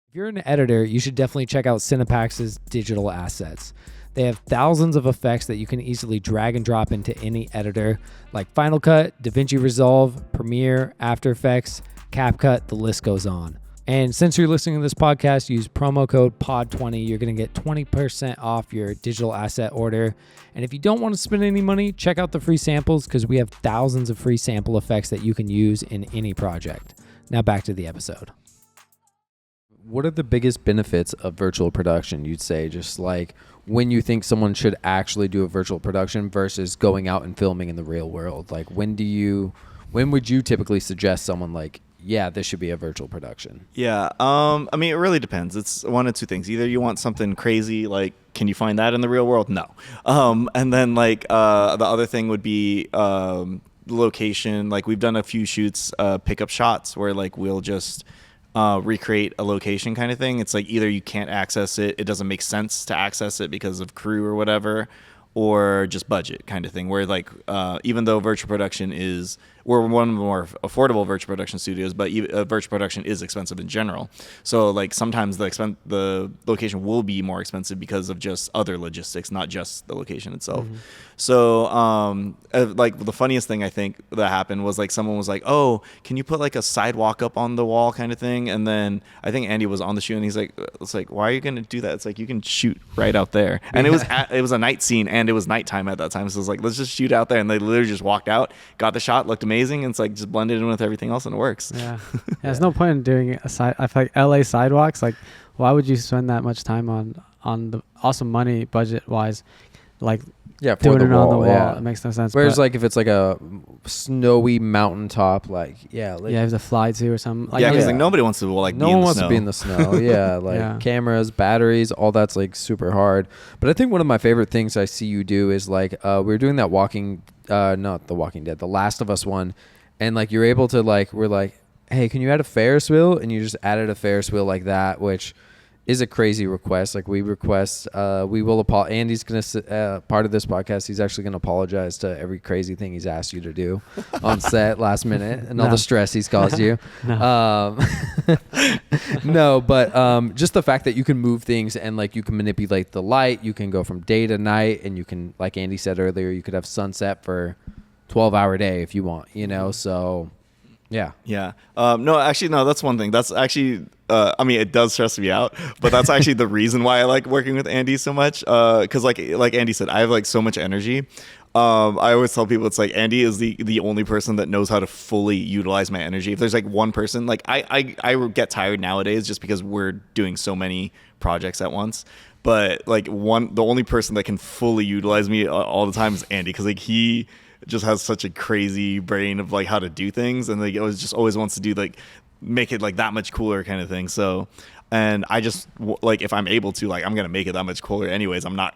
If you're an editor, you should definitely check out CinePacks' digital assets. They have thousands of effects that you can easily drag and drop into any editor, like Final Cut, DaVinci Resolve, Premiere, After Effects, CapCut, the list goes on. And since you're listening to this podcast, use promo code POD20. You're going to get 20% off your digital asset order. And if you don't want to spend any money, check out the free samples, because we have thousands of free sample effects that you can use in any project. Now back to the episode. What are the biggest benefits of virtual production, you'd say, just like when you think someone should actually do a virtual production versus going out and filming in the real world? Like, when would you typically suggest someone like yeah, this should be a virtual production? Yeah. I mean, it really depends. It's one of two things. Either you want something crazy, like, can you find that in the real world? No. And then like the other thing would be location. Like we've done a few shoots, pickup shots where like we'll just recreate a location kind of thing. It's like either you can't access it, it doesn't make sense to access it because of crew or whatever, or just budget kind of thing, where like even though virtual production is, we're one of the more affordable virtual production studios, but virtual production is expensive in general. So like sometimes the location will be more expensive because of just other logistics, not just the location itself. Mm-hmm. So like the funniest thing I think that happened was like someone was like, oh, can you put like a sidewalk up on the wall kind of thing? And then I think Andy was on the shoot and he's like, it's like, why are you going to do that? It's like, you can shoot right out there. And it was a night scene and it was nighttime at that time. So it was like, let's just shoot out there. And they literally just walked out, got the shot, looked amazing. And it's like just blended in with everything else and it works. Yeah. There's no point in doing I feel like LA sidewalks. Like, why would you spend that much time on the awesome money budget wise? Like, Yeah, for doing the it on the wall. wall, Yeah. it makes no sense. Whereas but like if it's like a snowy mountaintop, like you have to fly to or something. Like, Yeah, because yeah. like nobody wants to like no be in one the wants snow. to be in the snow. Yeah, like Yeah. cameras, batteries, all that's like super hard. But I think one of my favorite things I see you do is like we were doing that not the Walking Dead, the Last of Us one, and like you're able to like, we're like, hey, can you add a Ferris wheel? And you just added a Ferris wheel like that, which is a crazy request. Like we request, we will apologize. Andy's gonna part of this podcast. He's actually gonna apologize to every crazy thing he's asked you to do on set last minute and all No. the stress he's caused you. No. No, but just the fact that you can move things and like you can manipulate the light, you can go from day to night, and you can, like Andy said earlier, you could have sunset for 12-hour day if you want, you know. So yeah. Yeah. No, actually, no, that's one thing. That's actually, I mean, it does stress me out, but that's actually the reason why I like working with Andy so much. Cause like Andy said, I have like so much energy. I always tell people it's like Andy is the only person that knows how to fully utilize my energy. If there's like one person, like I get tired nowadays just because we're doing so many projects at once. But like the only person that can fully utilize me all the time is Andy. Cause like he just has such a crazy brain of like how to do things, and like always wants to do like make it like that much cooler kind of thing. So, and I just like, if I'm able to, like, I'm gonna make it that much cooler anyways. I'm not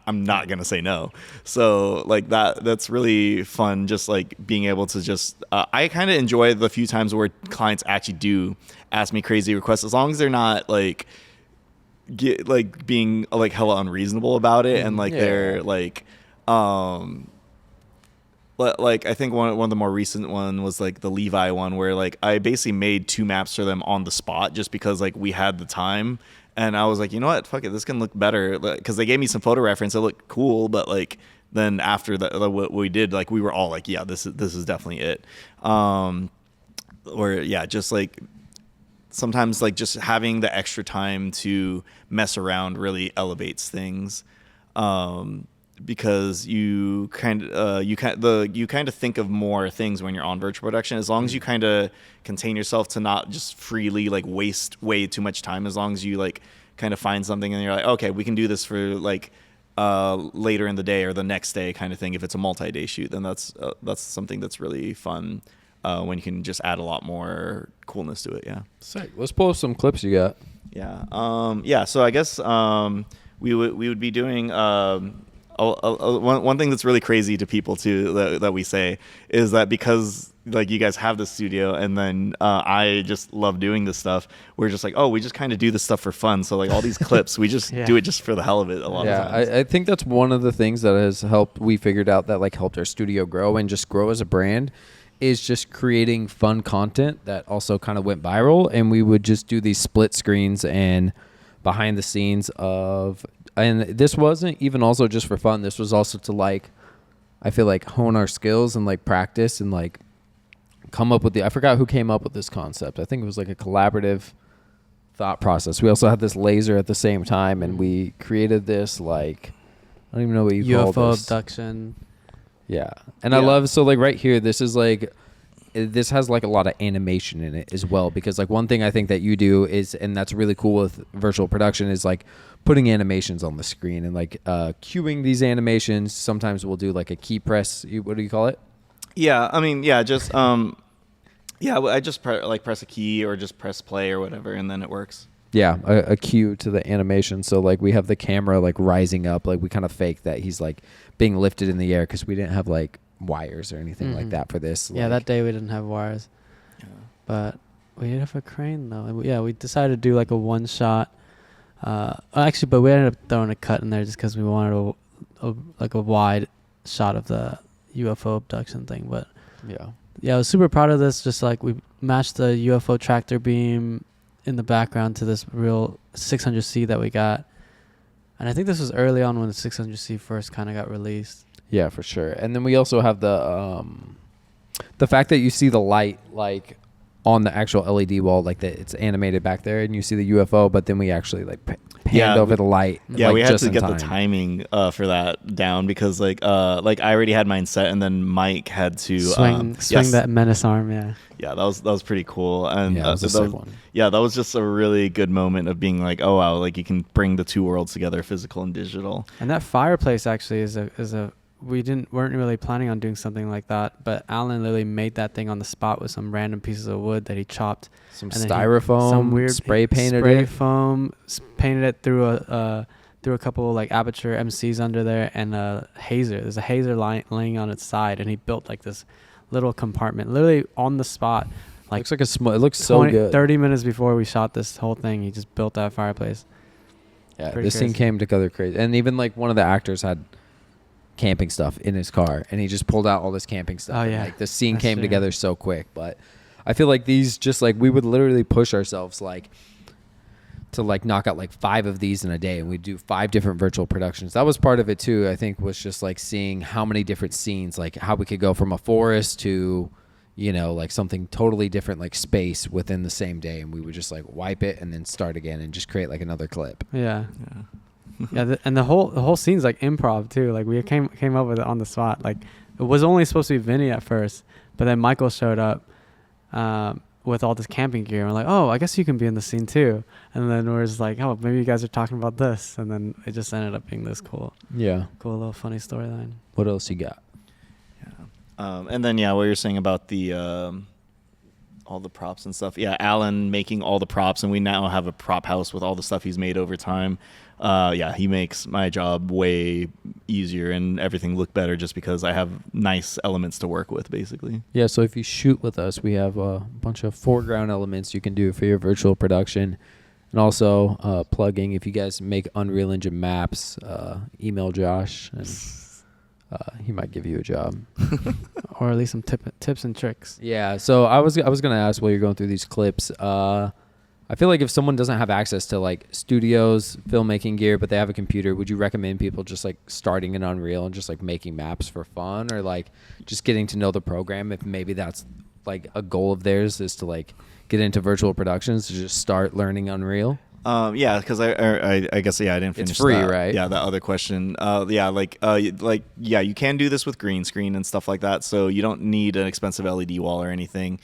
gonna say no. So like that's really fun, just like being able to just I kind of enjoy the few times where clients actually do ask me crazy requests, as long as they're not like being like hella unreasonable about it, and like they're like like I think one of the more recent one was like the Levi one, where like I basically made 2 maps for them on the spot just because like we had the time, and I was like, you know what, fuck it, this can look better, because they gave me some photo reference. It looked cool, but like then after that, what we did, like we were all like, yeah, this is definitely it. Or yeah, just like sometimes like just having the extra time to mess around really elevates things. Because you kind of think of more things when you're on virtual production, as long as you kind of contain yourself to not just freely like waste way too much time. As long as you like kind of find something and you're like, okay, we can do this for like later in the day or the next day kind of thing. If it's a multi-day shoot, then that's something that's really fun when you can just add a lot more coolness to it. Yeah. Sick. Let's pull up some clips you got. Yeah. Yeah. So I guess we would be doing. One thing that's really crazy to people too that we say is that because like you guys have the studio, and then I just love doing this stuff, we're just like, oh, we just kind of do this stuff for fun. So like all these clips, we just do it just for the hell of it a lot of times. I think that's one of the things that has helped. We figured out that like helped our studio grow and just grow as a brand, is just creating fun content that also kind of went viral. And we would just do these split screens and behind the scenes of. And this wasn't even also just for fun. This was also to like, I feel like hone our skills and like practice and like come up with I forgot who came up with this concept. I think it was like a collaborative thought process. We also had this laser at the same time, and we created this like, I don't even know what you call UFO this. abduction. Yeah. And I love, so like right here, this is like, this has like a lot of animation in it as well, because like one thing I think that you do is, and that's really cool with virtual production, is like putting animations on the screen and like cueing these animations. Sometimes we'll do like a key press. What do you call it? Yeah, I mean, yeah, just Yeah, I just press a key or just press play or whatever, and then it works. Yeah, a cue to the animation. So like we have the camera like rising up, like we kind of fake that he's like being lifted in the air because we didn't have like wires or anything like that for this. Yeah, like, that day we didn't have wires. Yeah. But we did have a crane though. Yeah, we decided to do like a one shot. Actually, but we ended up throwing a cut in there just because we wanted a wide shot of the UFO abduction thing. But yeah, I was super proud of this. Just like we matched the UFO tractor beam in the background to this real 600C that we got. And I think this was early on when the 600C first kind of got released. Yeah, for sure. And then we also have the fact that you see the light like on the actual LED wall, like that it's animated back there, and you see the UFO, but then we actually like panned over the light. Yeah, like, we had just to in get time. the timing for that down because like I already had mine set, and then Mike had to swing that menace arm. Yeah, that was pretty cool, and Yeah, that was a sick one. Yeah, that was just a really good moment of being like, oh wow, like you can bring the two worlds together, physical and digital. And that fireplace actually is a weren't really planning on doing something like that, but Alan literally made that thing on the spot with some random pieces of wood that he chopped, Some and then styrofoam, some weird spray painted spray it. foam, painted it through a couple like aperture MCs under there, and a hazer. There's a hazer laying on its side, and he built like this little compartment literally on the spot. Like Looks like a it looks so good. 30 minutes before we shot this whole thing, he just built that fireplace. Yeah, Pretty this scene crazy. came together crazy. And even like one of the actors had camping stuff in his car, and he just pulled out all this camping stuff. Oh, and, yeah. like the scene That's came true. together so quick. But I feel like these just like we would literally push ourselves like to like knock out like 5 of these in a day, and we'd do 5 different virtual productions. That was part of it too, I think, was just like seeing how many different scenes, like how we could go from a forest to, you know, like something totally different, like space within the same day, and we would just like wipe it and then start again and just create like another clip. Yeah. And the whole scene's like improv too. Like we came up with it on the spot. Like it was only supposed to be Vinny at first, but then Michael showed up with all this camping gear. And we're like, oh, I guess you can be in the scene too. And then we're just like, oh, maybe you guys are talking about this. And then it just ended up being this cool little funny storyline. What else you got? And then what you're saying about the all the props and stuff. Yeah, Alan making all the props, and we now have a prop house with all the stuff he's made over time. He makes my job way easier and everything look better just because I have nice elements to work with, basically. Yeah, so if you shoot with us, we have a bunch of foreground elements you can do for your virtual production. And also plugging, if you guys make Unreal Engine maps, email Josh, and he might give you a job. Or at least some tips and tricks. Yeah, so I was going to ask while you're going through these clips, I feel like if someone doesn't have access to like studios, filmmaking gear, but they have a computer, would you recommend people just like starting in Unreal and just like making maps for fun, or like just getting to know the program if maybe that's like a goal of theirs is to like get into virtual productions, to just start learning Unreal? Because I guess I didn't finish. It's free, that. right? Yeah, that other question. You can do this with green screen and stuff like that, so you don't need an expensive LED wall or anything.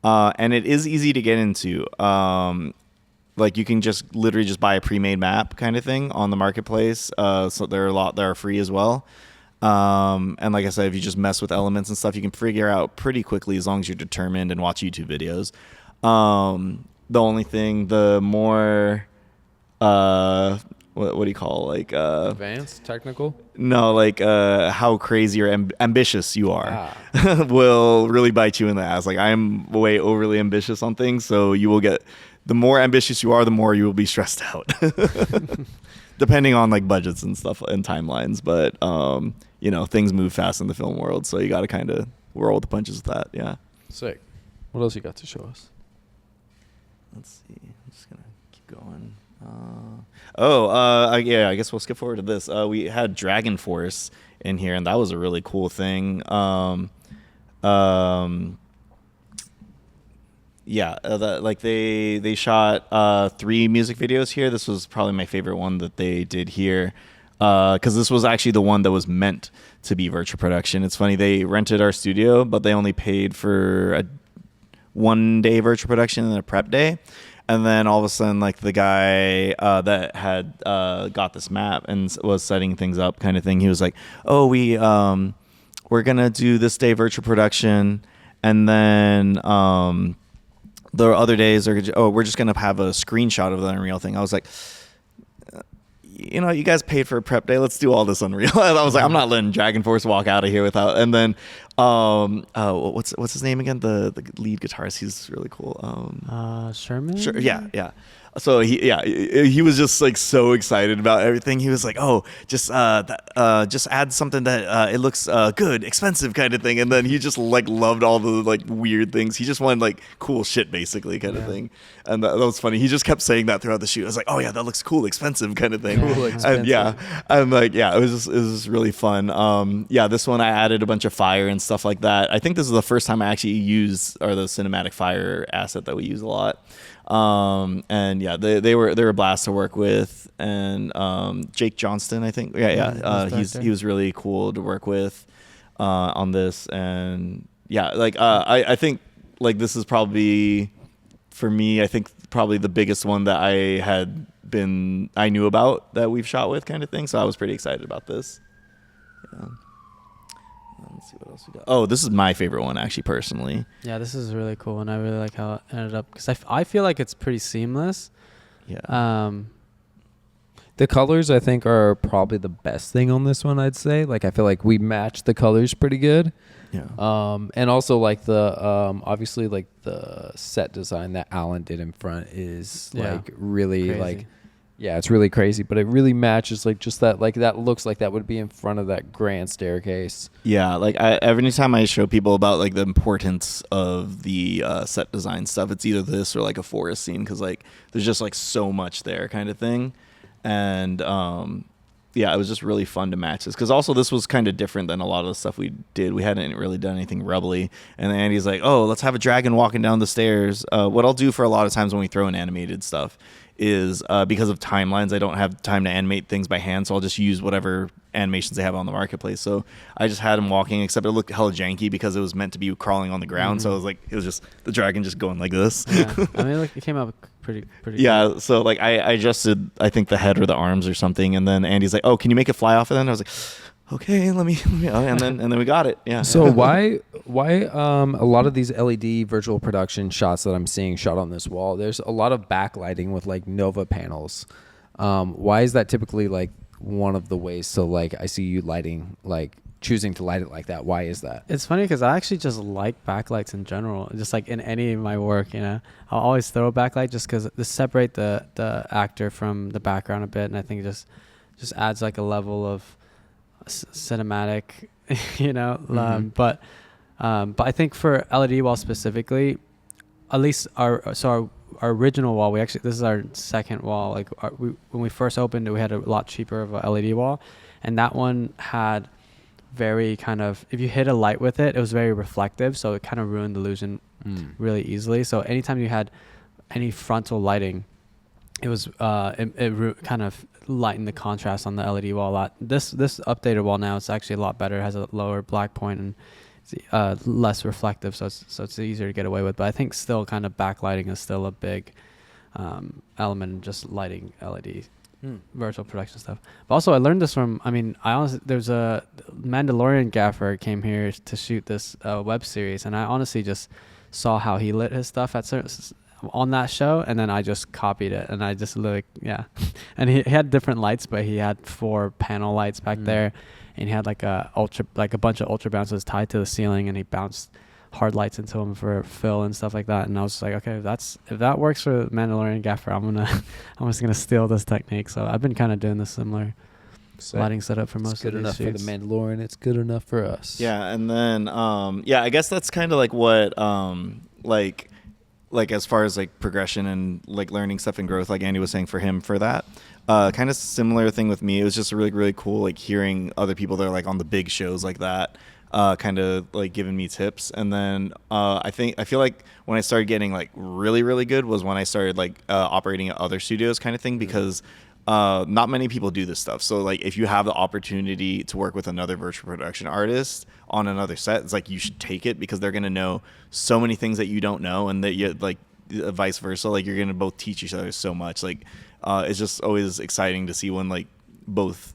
And it is easy to get into. Like you can just literally just buy a pre-made map kind of thing on the marketplace. So there are a lot that are free as well. And like I said, if you just mess with elements and stuff, you can figure out pretty quickly as long as you're determined and watch YouTube videos. The only thing, the more what do you call Advanced, technical? No, how crazy or ambitious you are will really bite you in the ass. Like I'm way overly ambitious on things, so you will get, the more ambitious you are, the more you will be stressed out. Depending on like budgets and stuff and timelines, but things move fast in the film world, so you got to kind of roll with the punches with that. Yeah. Sick. What else you got to show us? Let's see. I'm just gonna keep going. I guess we'll skip forward to this. We had DragonForce in here, and that was a really cool thing. They shot 3 music videos here. This was probably my favorite one that they did here, because this was actually the one that was meant to be virtual production. It's funny, they rented our studio, but they only paid for a 1-day virtual production and a prep day. And then all of a sudden, like the guy that had got this map and was setting things up kind of thing, he was like, oh, we're going to do this day virtual production. And then the other days are, we're just gonna have a screenshot of the Unreal thing. I was like, you guys paid for a prep day. Let's do all this Unreal. And I was like, I'm not letting DragonForce walk out of here without. And then, what's his name again? The lead guitarist. He's really cool. Sherman. Sure. Yeah. So he was just like so excited about everything. He was like, "Oh, just add something that it looks good, expensive kind of thing." And then he just like loved all the like weird things. He just wanted like cool shit basically kind of thing. And that was funny. He just kept saying that throughout the shoot. I was like, "Oh yeah, that looks cool, expensive kind of thing." Cool, expensive. And I'm like, it was just really fun. This one I added a bunch of fire and stuff like that. I think this is the first time I actually used the cinematic fire asset that we use a lot. They were a blast to work with, and Jake Johnston, I think, he was really cool to work with on this, and I think like this is probably for me, I think probably the biggest one that I knew about that we've shot with kind of thing, so I was pretty excited about this. Let's see what else we got. Oh, this is my favorite one, actually, personally. Yeah, this is really cool, and I really like how it ended up, because I feel like it's pretty seamless. Yeah. The colors, I think, are probably the best thing on this one, I'd say. Like, I feel like we matched the colors pretty good. Yeah. And also, like, the obviously, like, the set design that Alan did in front is, like, really, crazy. like... Yeah, it's really crazy, but it really matches like just that, like that looks like that would be in front of that grand staircase. Yeah, like every time I show people about like the importance of the set design stuff, it's either this or like a forest scene, because like there's just like so much there kind of thing. And it was just really fun to match this, because also this was kind of different than a lot of the stuff we did. We hadn't really done anything rebel-y. And then Andy's like, oh, let's have a dragon walking down the stairs. What I'll do for a lot of times when we throw in animated stuff is because of timelines, I don't have time to animate things by hand, so I'll just use whatever animations they have on the marketplace. So I just had him walking, except it looked hella janky because it was meant to be crawling on the ground. So it was like, it was just the dragon just going like this. Yeah. I mean, like, it came out pretty yeah, good. so like I adjusted, I think, the head or the arms or something, and then Andy's like, oh, can you make it fly off of that? And I was like, okay, let me and then we got it. Yeah. So why a lot of these LED virtual production shots that I'm seeing shot on this wall, there's a lot of backlighting with like Nova panels. Why is that typically like one of the ways? So like I see you choosing to light it like that. Why is that? It's funny because I actually just like backlights in general. Just like in any of my work, I'll always throw a backlight just because to separate the actor from the background a bit, and I think it just adds like a level of cinematic, but I think for LED wall specifically, at least our original wall, this is our second wall. Like when we first opened it, we had a lot cheaper of a LED wall, and that one had very kind of, if you hit a light with it, it was very reflective, so it kind of ruined the illusion really easily. So anytime you had any frontal lighting, it was kind of lightened the contrast on the LED wall a lot. This updated wall now, it's actually a lot better. It has a lower black point and it's less reflective, so it's easier to get away with. But I think still kind of backlighting is still a big element in just lighting LED virtual production stuff. But also I learned this from, there's a Mandalorian gaffer came here to shoot this web series, and I honestly just saw how he lit his stuff on that show, and then I just copied it, and I just and he had different lights, but he had 4 panel lights back there, and he had like a bunch of ultra bounces tied to the ceiling, and he bounced hard lights into them for fill and stuff like that. And I was just like, okay, if that works for Mandalorian gaffer, I'm just gonna steal this technique. So I've been kind of doing this similar lighting setup for most of these shoots. It's good enough for the Mandalorian. It's good enough for us. Yeah, and then I guess that's kind of like what like as far as like progression and like learning stuff and growth, like Andy was saying for him for that. Kind of similar thing with me. It was just really, really cool like hearing other people that are like on the big shows like that kind of like giving me tips. And then I feel like when I started getting like really, really good was when I started like operating at other studios kind of thing, because not many people do this stuff. So like if you have the opportunity to work with another virtual production artist on another set, it's like you should take it, because they're going to know so many things that you don't know, and that you like vice versa, like you're going to both teach each other so much. Like it's just always exciting to see when like both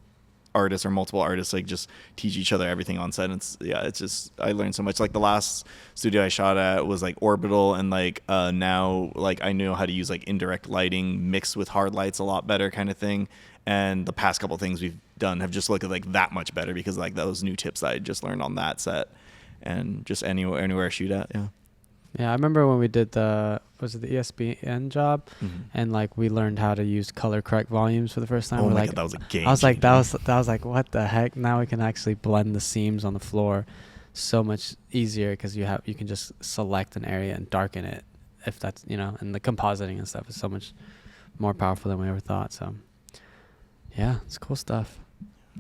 artists or multiple artists like just teach each other everything on set. And it's just I learned so much. Like the last studio I shot at was like Orbital, and like now like I know how to use like indirect lighting mixed with hard lights a lot better kind of thing. And the past couple things we've done have just looked like that much better because like those new tips that I just learned on that set, and just anywhere I shoot at. Yeah, I remember when we did the ESPN job, and like we learned how to use color correct volumes for the first time. Oh We're my like, god, that was a game. I was like, that was like, what the heck? Now we can actually blend the seams on the floor so much easier because you can just select an area and darken it if that's and the compositing and stuff is so much more powerful than we ever thought. So yeah, it's cool stuff.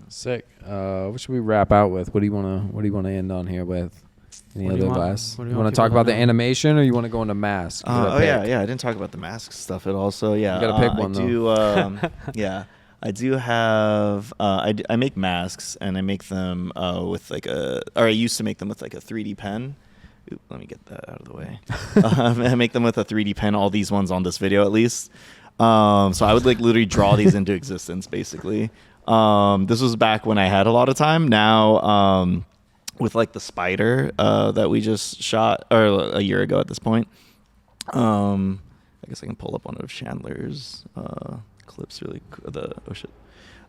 Sick. What should we wrap out with? What do you want to end on here with? Any What do other you want- last? what do You you want want to talk people about to the know? animation, or you want to go into mask? Yeah. I didn't talk about the mask stuff at all. So yeah, You gotta pick one, I do. Yeah, I do have. I make masks, and I make them with like I used to make them with like a 3D pen. Oop, let me get that out of the way. I make them with a 3D pen. All these ones on this video, at least. So I would like literally draw these into existence, basically. This was back when I had a lot of time. Now, with like the spider that we just shot, or a year ago at this point. I guess I can pull up one of Chandler's clips really.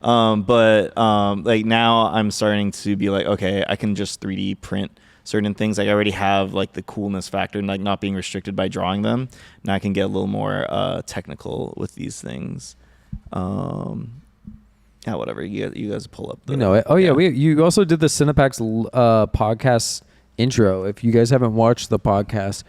Like now I'm starting to be like, okay, I can just 3D print certain things. Like I already have like the coolness factor and like not being restricted by drawing them. Now I can get a little more technical with these things. Yeah, whatever. You guys pull up. You know it. Oh yeah, you also did the CinePacks podcast intro. If you guys haven't watched the podcast,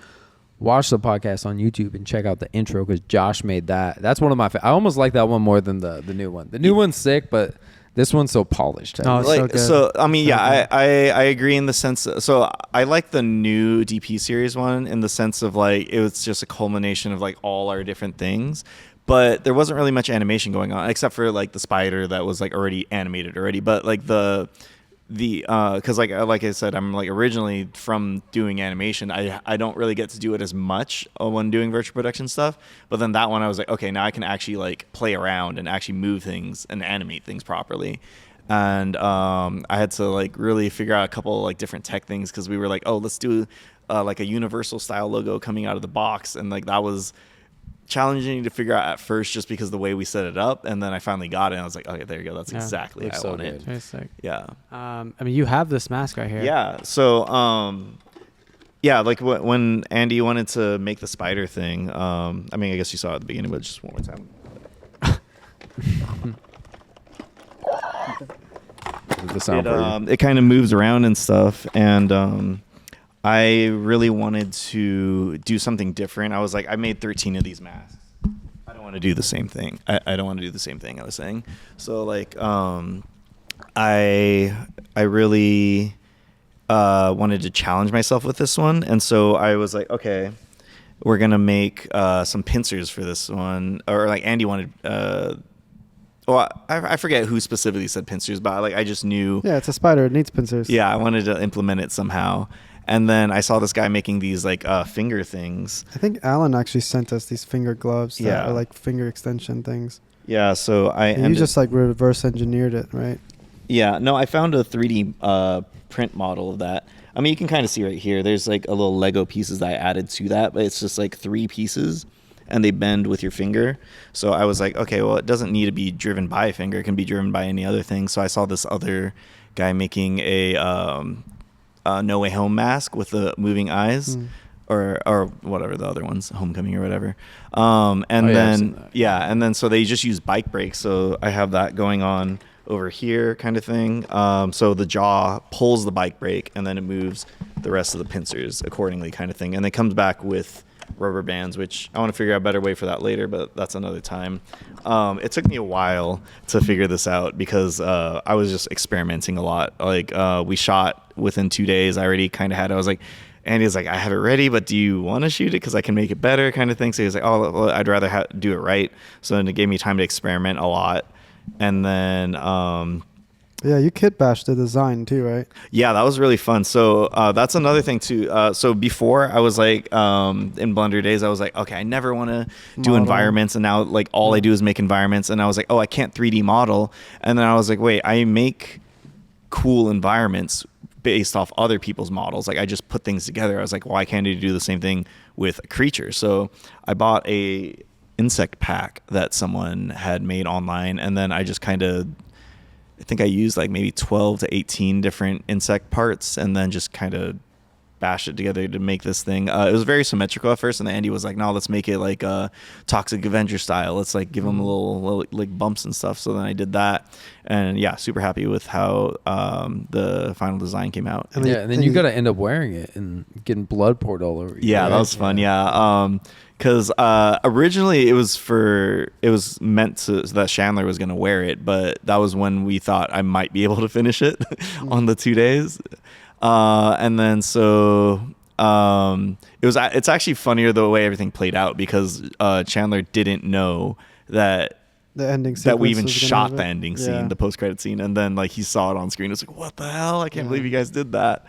watch the podcast on YouTube and check out the intro because Josh made that. That's one of my. I almost like that one more than the new one. The new one's sick, but this one's so polished. Oh, it's so good. So I mean, So yeah, good. I agree in the sense. So I like the new DP series one in the sense of like it was just a culmination of like all our different things. But there wasn't really much animation going on except for like the spider that was like already animated already. But like the because like I said, I'm like originally from doing animation. I don't really get to do it as much when doing virtual production stuff. But then that one I was like, okay, now I can actually like play around and actually move things and animate things properly. And I had to like really figure out a couple like different tech things because we were like, oh, let's do like a universal style logo coming out of the box, and like that was challenging to figure out at first just because of the way we set it up, and then I finally got it and I was like, okay, there you go, that's exactly looks how I so want good. it. Very sick. Yeah. I mean, you have this mask right here. Yeah. So yeah, like when Andy wanted to make the spider thing, I mean, I guess you saw it at the beginning, but just one more time. The sound for you. It kind of moves around and stuff, and I really wanted to do something different. I was like, I made 13 of these masks. I don't want to do the same thing. I don't want to do the same thing, I was saying. So like I really wanted to challenge myself with this one, and so I was like, okay, we're gonna make some pincers for this one, or like Andy wanted. Well, I forget who specifically said pincers, but like I just knew. Yeah, it's a spider. It needs pincers. Yeah, I wanted to implement it somehow. And then I saw this guy making these like finger things. I think Alan actually sent us these finger gloves that Yeah. are like finger extension things. Yeah, so And you just like reverse engineered it, right? Yeah, no, I found a 3D print model of that. I mean, you can kind of see right here. There's like a little Lego pieces that I added to that, but it's just like 3 pieces, and they bend with your finger. So I was like, okay, well, it doesn't need to be driven by a finger. It can be driven by any other thing. So I saw this other guy making a No Way Home mask with the moving eyes. Or whatever the other ones, Homecoming or whatever. And I've seen that. and then so they just use bike brakes. So I have that going on over here kind of thing. So the jaw pulls the bike brake and then it moves the rest of the pincers accordingly kind of thing. And it comes back with rubber bands, which I want to figure out a better way for that later, but that's another time. It took me a while to figure this out because I was just experimenting a lot. Like we shot within 2 days. I already kind of had it. I was like, Andy's like, I have it ready, but do you want to shoot it? Because I can make it better kind of thing. So he was like, oh, well, I'd rather do it right. So then it gave me time to experiment a lot. And then Yeah, you kit bashed the design too, right? Yeah, that was really fun. So that's another thing too. So before I was like in Blender days, I was like, okay, I never want to do Model. environments, and now like all I do is make environments, and I was like, oh, I can't 3D model, and then I was like, wait, I make cool environments based off other people's models. Like I just put things together. I was like, why can't I do the same thing with a creature? So I bought a insect pack that someone had made online, and then I just kind of, I think I used like maybe 12 to 18 different insect parts, and then just kind of bashed it together to make this thing. It was very symmetrical at first, and then Andy was like, no, let's make it like a Toxic Avenger style. Let's like give them a little like bumps and stuff. So then I did that, and yeah, super happy with how the final design came out. And Yeah, and then you got to end up wearing it and getting blood poured all over you. Yeah, right? that was fun. Yeah. Because originally it was meant to, so that Chandler was going to wear it, but that was when we thought I might be able to finish it on the 2 days. And then so it's actually funnier the way everything played out, because Chandler didn't know that The ending that we sequence even was gonna shot have the it. ending Yeah. scene, the post-credit scene, and then like he saw it on screen. It was like, what the hell? I can't Yeah. believe you guys did that.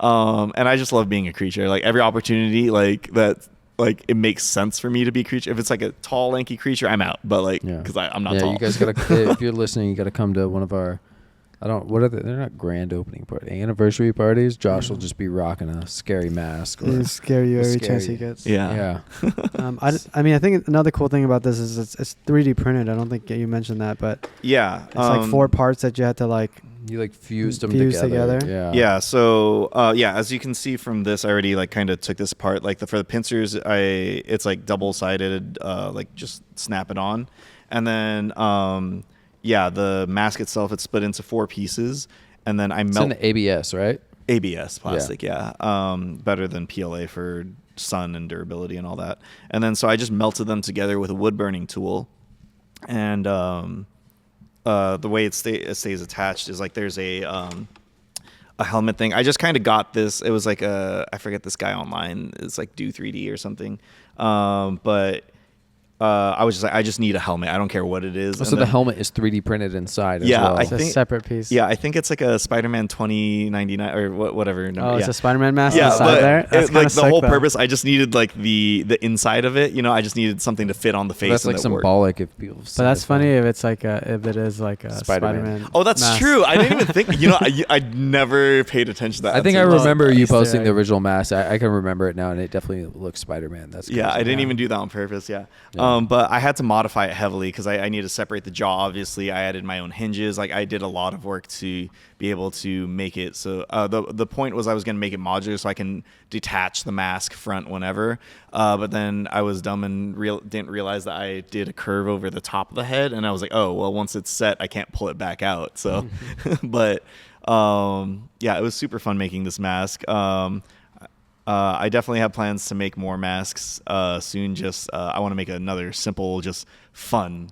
And I just love being a creature. Like every opportunity like that, like it makes sense for me to be a creature. If it's like a tall, lanky creature, I'm out. But like, Yeah. because I'm not Yeah, tall. you guys gotta. If you're listening, you gotta come to one of our. What are they? They're not grand opening party, anniversary parties. Josh will just be rocking a scary mask. Or, It'll scare you every scare chance you. he gets. Yeah. I mean, I think another cool thing about this is it's 3D printed. I don't think you mentioned that, but Yeah. it's like 4 parts that you had to like You like fused them Fused together. together? Yeah. So as you can see from this, I already like kind of took this apart. Like for the pincers, it's like double-sided, like just snap it on, and then the mask itself, it's split into 4 pieces, and then I It's melt in ABS, right? ABS plastic, yeah. Better than PLA for sun and durability and all that. And then so I just melted them together with a wood burning tool, and the way it stays attached is like there's a helmet thing. I just kind of got this. It was like I forget this guy online. It's like Do 3D or something. But I was just like, I just need a helmet. I don't care what it is. Oh, so the helmet is 3D printed inside as well. it's a separate piece. Yeah, I think it's like a Spider-Man 2099 or whatever number. Oh, it's yeah. a Spider-Man mask Yeah, inside but there. That's like the sick, whole though. purpose, I just needed like the inside of it. You know, I just needed something to fit on the face. That's and like that worked. symbolic if people. But that's funny if it's like if it is like a Spider-Man. Spider-Man. Oh, that's mask. true. I didn't even think. You know, I never paid attention to that. I think I until- remember you Easter posting the egg. original mask. I can remember it now, and it definitely looks Spider-Man. That's Yeah, crazy. I didn't even do that on purpose. Yeah. Yeah. But I had to modify it heavily because I needed to separate the jaw. Obviously, I added my own hinges. Like I did a lot of work to be able to make it. So the point was I was going to make it modular so I can detach the mask front whenever. But then I was dumb and didn't realize that I did a curve over the top of the head, and I was like, oh well, once it's set, I can't pull it back out. So, but it was super fun making this mask. I definitely have plans to make more masks soon. Just I want to make another simple, just fun,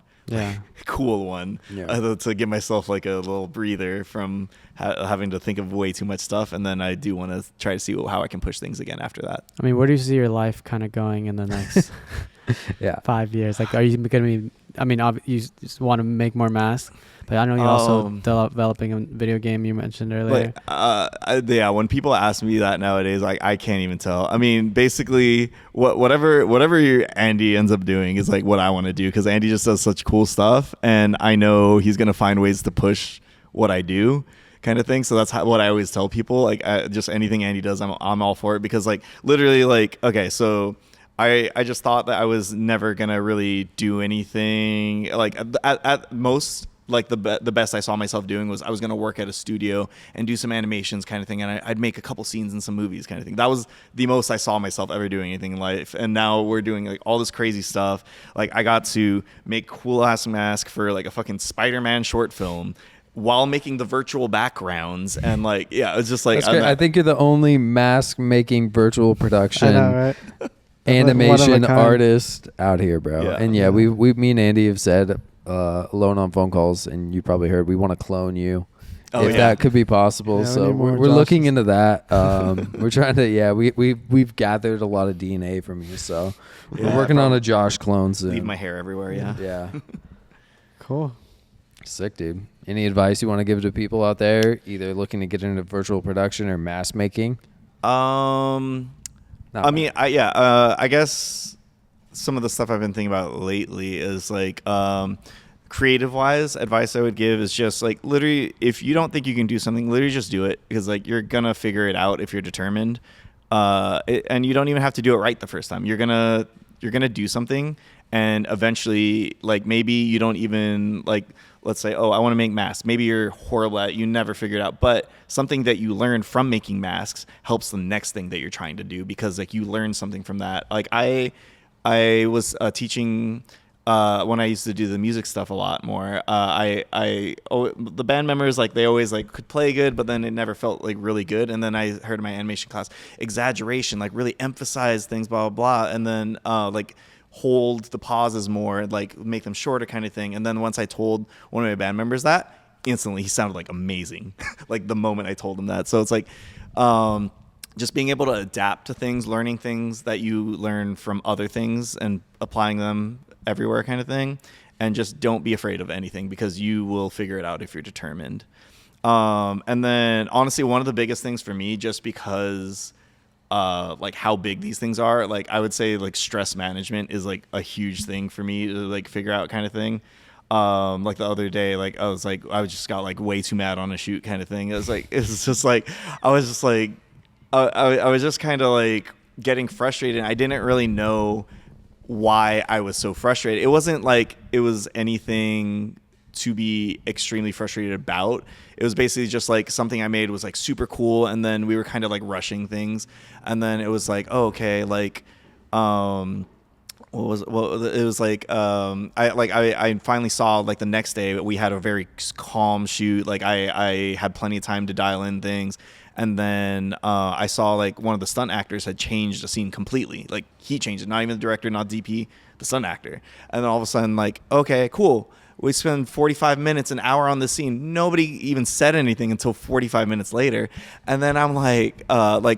cool one to give myself like a little breather from having to think of way too much stuff. And then I do want to try to see how I can push things again after that. I mean, where do you see your life kind of going in the next 5 years? Like, are you going to be? I mean, you just want to make more masks, but I know you're also developing a video game you mentioned earlier. Like, when people ask me that nowadays, like I can't even tell. I mean, basically, whatever Andy ends up doing is like what I want to do, because Andy just does such cool stuff, and I know he's gonna find ways to push what I do, kind of thing. So that's what I always tell people. Like, just anything Andy does, I'm all for it, because like literally, like okay, so. I just thought that I was never gonna really do anything. Like at most, like the best I saw myself doing was I was gonna work at a studio and do some animations kind of thing, and I'd make a couple scenes in some movies kind of thing. That was the most I saw myself ever doing anything in life. And now we're doing like all this crazy stuff. Like I got to make cool ass mask for like a fucking Spider-Man short film while making the virtual backgrounds, and like it's just like I think you're the only mask making virtual production. I know, right? Animation One of a kind. artist out here, bro. Yeah. And we me and Andy have said alone on phone calls, and you probably heard we want to clone you if that could be possible. Yeah, we So need more we're looking Joshes. into that. We're trying to we've gathered a lot of DNA from you, so we're working on a Josh clone soon. leave my hair everywhere. Yeah. Yeah. Cool. Sick, dude. Any advice you want to give to people out there, either looking to get into virtual production or mask making? I guess some of the stuff I've been thinking about lately is like creative wise advice I would give is just like literally if you don't think you can do something, literally just do it, because like you're gonna figure it out if you're determined. And you don't even have to do it right the first time. You're gonna do something, and eventually, like maybe you don't even like, let's say, oh, I want to make masks. Maybe you're horrible at it, you never figured it out, but something that you learned from making masks helps the next thing that you're trying to do, because like you learned something from that. Like I was teaching when I used to do the music stuff a lot more. The band members, like they always like could play good, but then it never felt like really good. And then I heard in my animation class, exaggeration, like really emphasize things, blah blah blah, and then like hold the pauses more, like make them shorter, kind of thing. And then once I told one of my band members that, instantly he sounded like amazing, like the moment I told him that. So it's like just being able to adapt to things, learning things that you learn from other things and applying them everywhere, kind of thing. And just don't be afraid of anything, because you will figure it out if you're determined. And then honestly, one of the biggest things for me, just because like how big these things are, like I would say like stress management is like a huge thing for me to like figure out, kind of thing. Like the other day, like I just got like way too mad on a shoot, kind of thing. I was just kind of like getting frustrated. I didn't really know why I was so frustrated. It wasn't like it was anything to be extremely frustrated about. It was basically just like something I made was like super cool, and then we were kind of like rushing things, and then it was like, oh, okay, like I finally saw, like the next day we had a very calm shoot, like I had plenty of time to dial in things. And then I saw like one of the stunt actors had changed the scene completely. Like he changed it, not even the director, not DP, the stunt actor. And then all of a sudden, like, okay, cool. We spend 45 minutes, an hour on this scene. Nobody even said anything until 45 minutes later. And then I'm like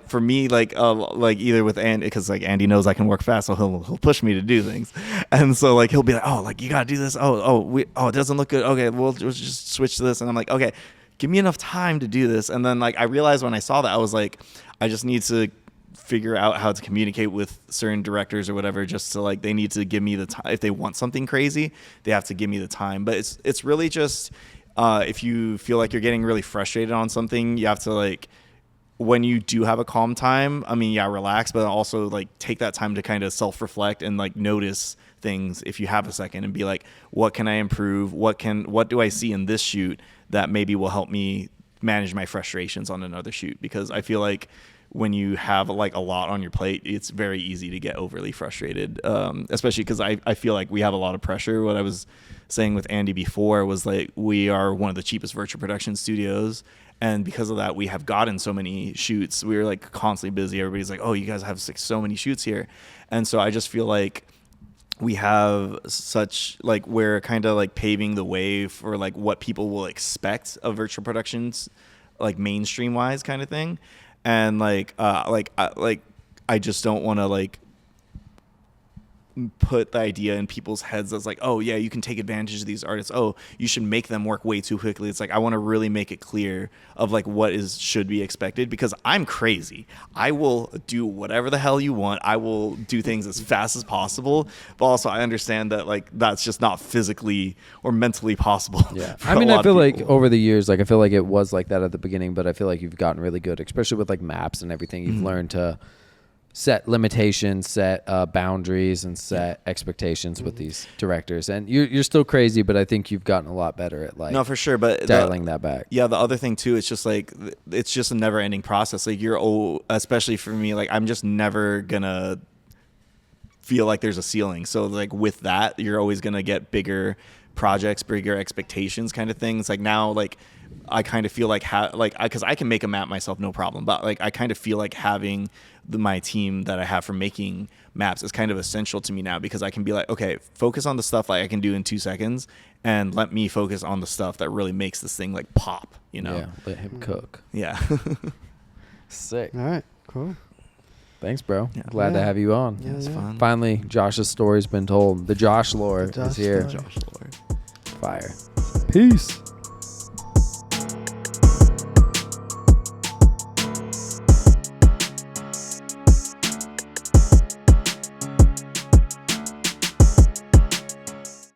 for me, like either with Andy, because like Andy knows I can work fast, so he'll push me to do things. And so like he'll be like, oh, like you gotta do this. It doesn't look good. Okay, we'll just switch to this. And I'm like, okay, give me enough time to do this. And then like I realized when I saw that, I was like, I just need to figure out how to communicate with certain directors or whatever, just to like, they need to give me the time. If they want something crazy, they have to give me the time. But it's really just if you feel like you're getting really frustrated on something, you have to like, when you do have a calm time, I mean, yeah, relax, but also like take that time to kind of self-reflect and like notice things if you have a second, and be like, what can I improve? What do I see in this shoot that maybe will help me manage my frustrations on another shoot? Because I feel like when you have like a lot on your plate, it's very easy to get overly frustrated, especially because I feel like we have a lot of pressure. What I was saying with Andy before was like, we are one of the cheapest virtual production studios, and because of that, we have gotten so many shoots. We were like constantly busy. Everybody's like, oh, you guys have so many shoots here. And so I just feel like we have such like, we're kind of like paving the way for like what people will expect of virtual productions, like mainstream wise, kind of thing. And I just don't want to like put the idea in people's heads that's like, oh yeah, you can take advantage of these artists, oh, you should make them work way too quickly. It's like, I want to really make it clear of like what should be expected, because I'm crazy. I will do whatever the hell you want. I will do things as fast as possible, but also I understand that like that's just not physically or mentally possible. Yeah. I mean, I feel like over the years, like I feel like it was like that at the beginning, but I feel like you've gotten really good, especially with like maps and everything. You've learned to set limitations, set boundaries, and set expectations with these directors. And you're still crazy, but I think you've gotten a lot better at like, no, for sure, but dialing that back. Yeah, the other thing too, it's just like, it's just a never ending process. Like especially for me, like I'm just never gonna feel like there's a ceiling. So like with that, you're always gonna get bigger projects, bigger expectations, kind of things. Like now, like I kind of feel like because I can make a map myself, no problem. But like I kind of feel like having my team that I have for making maps is kind of essential to me now, because I can be like, okay, focus on the stuff like I can do in 2 seconds, and let me focus on the stuff that really makes this thing like pop. You know? Yeah, let him cook. Yeah. Sick. All right. Cool. Thanks, bro. Yeah. Glad to have you on. Yeah, it's fun. Finally, Josh's story's been told. The Josh lore is here. Josh Lord. Fire. Peace. Peace.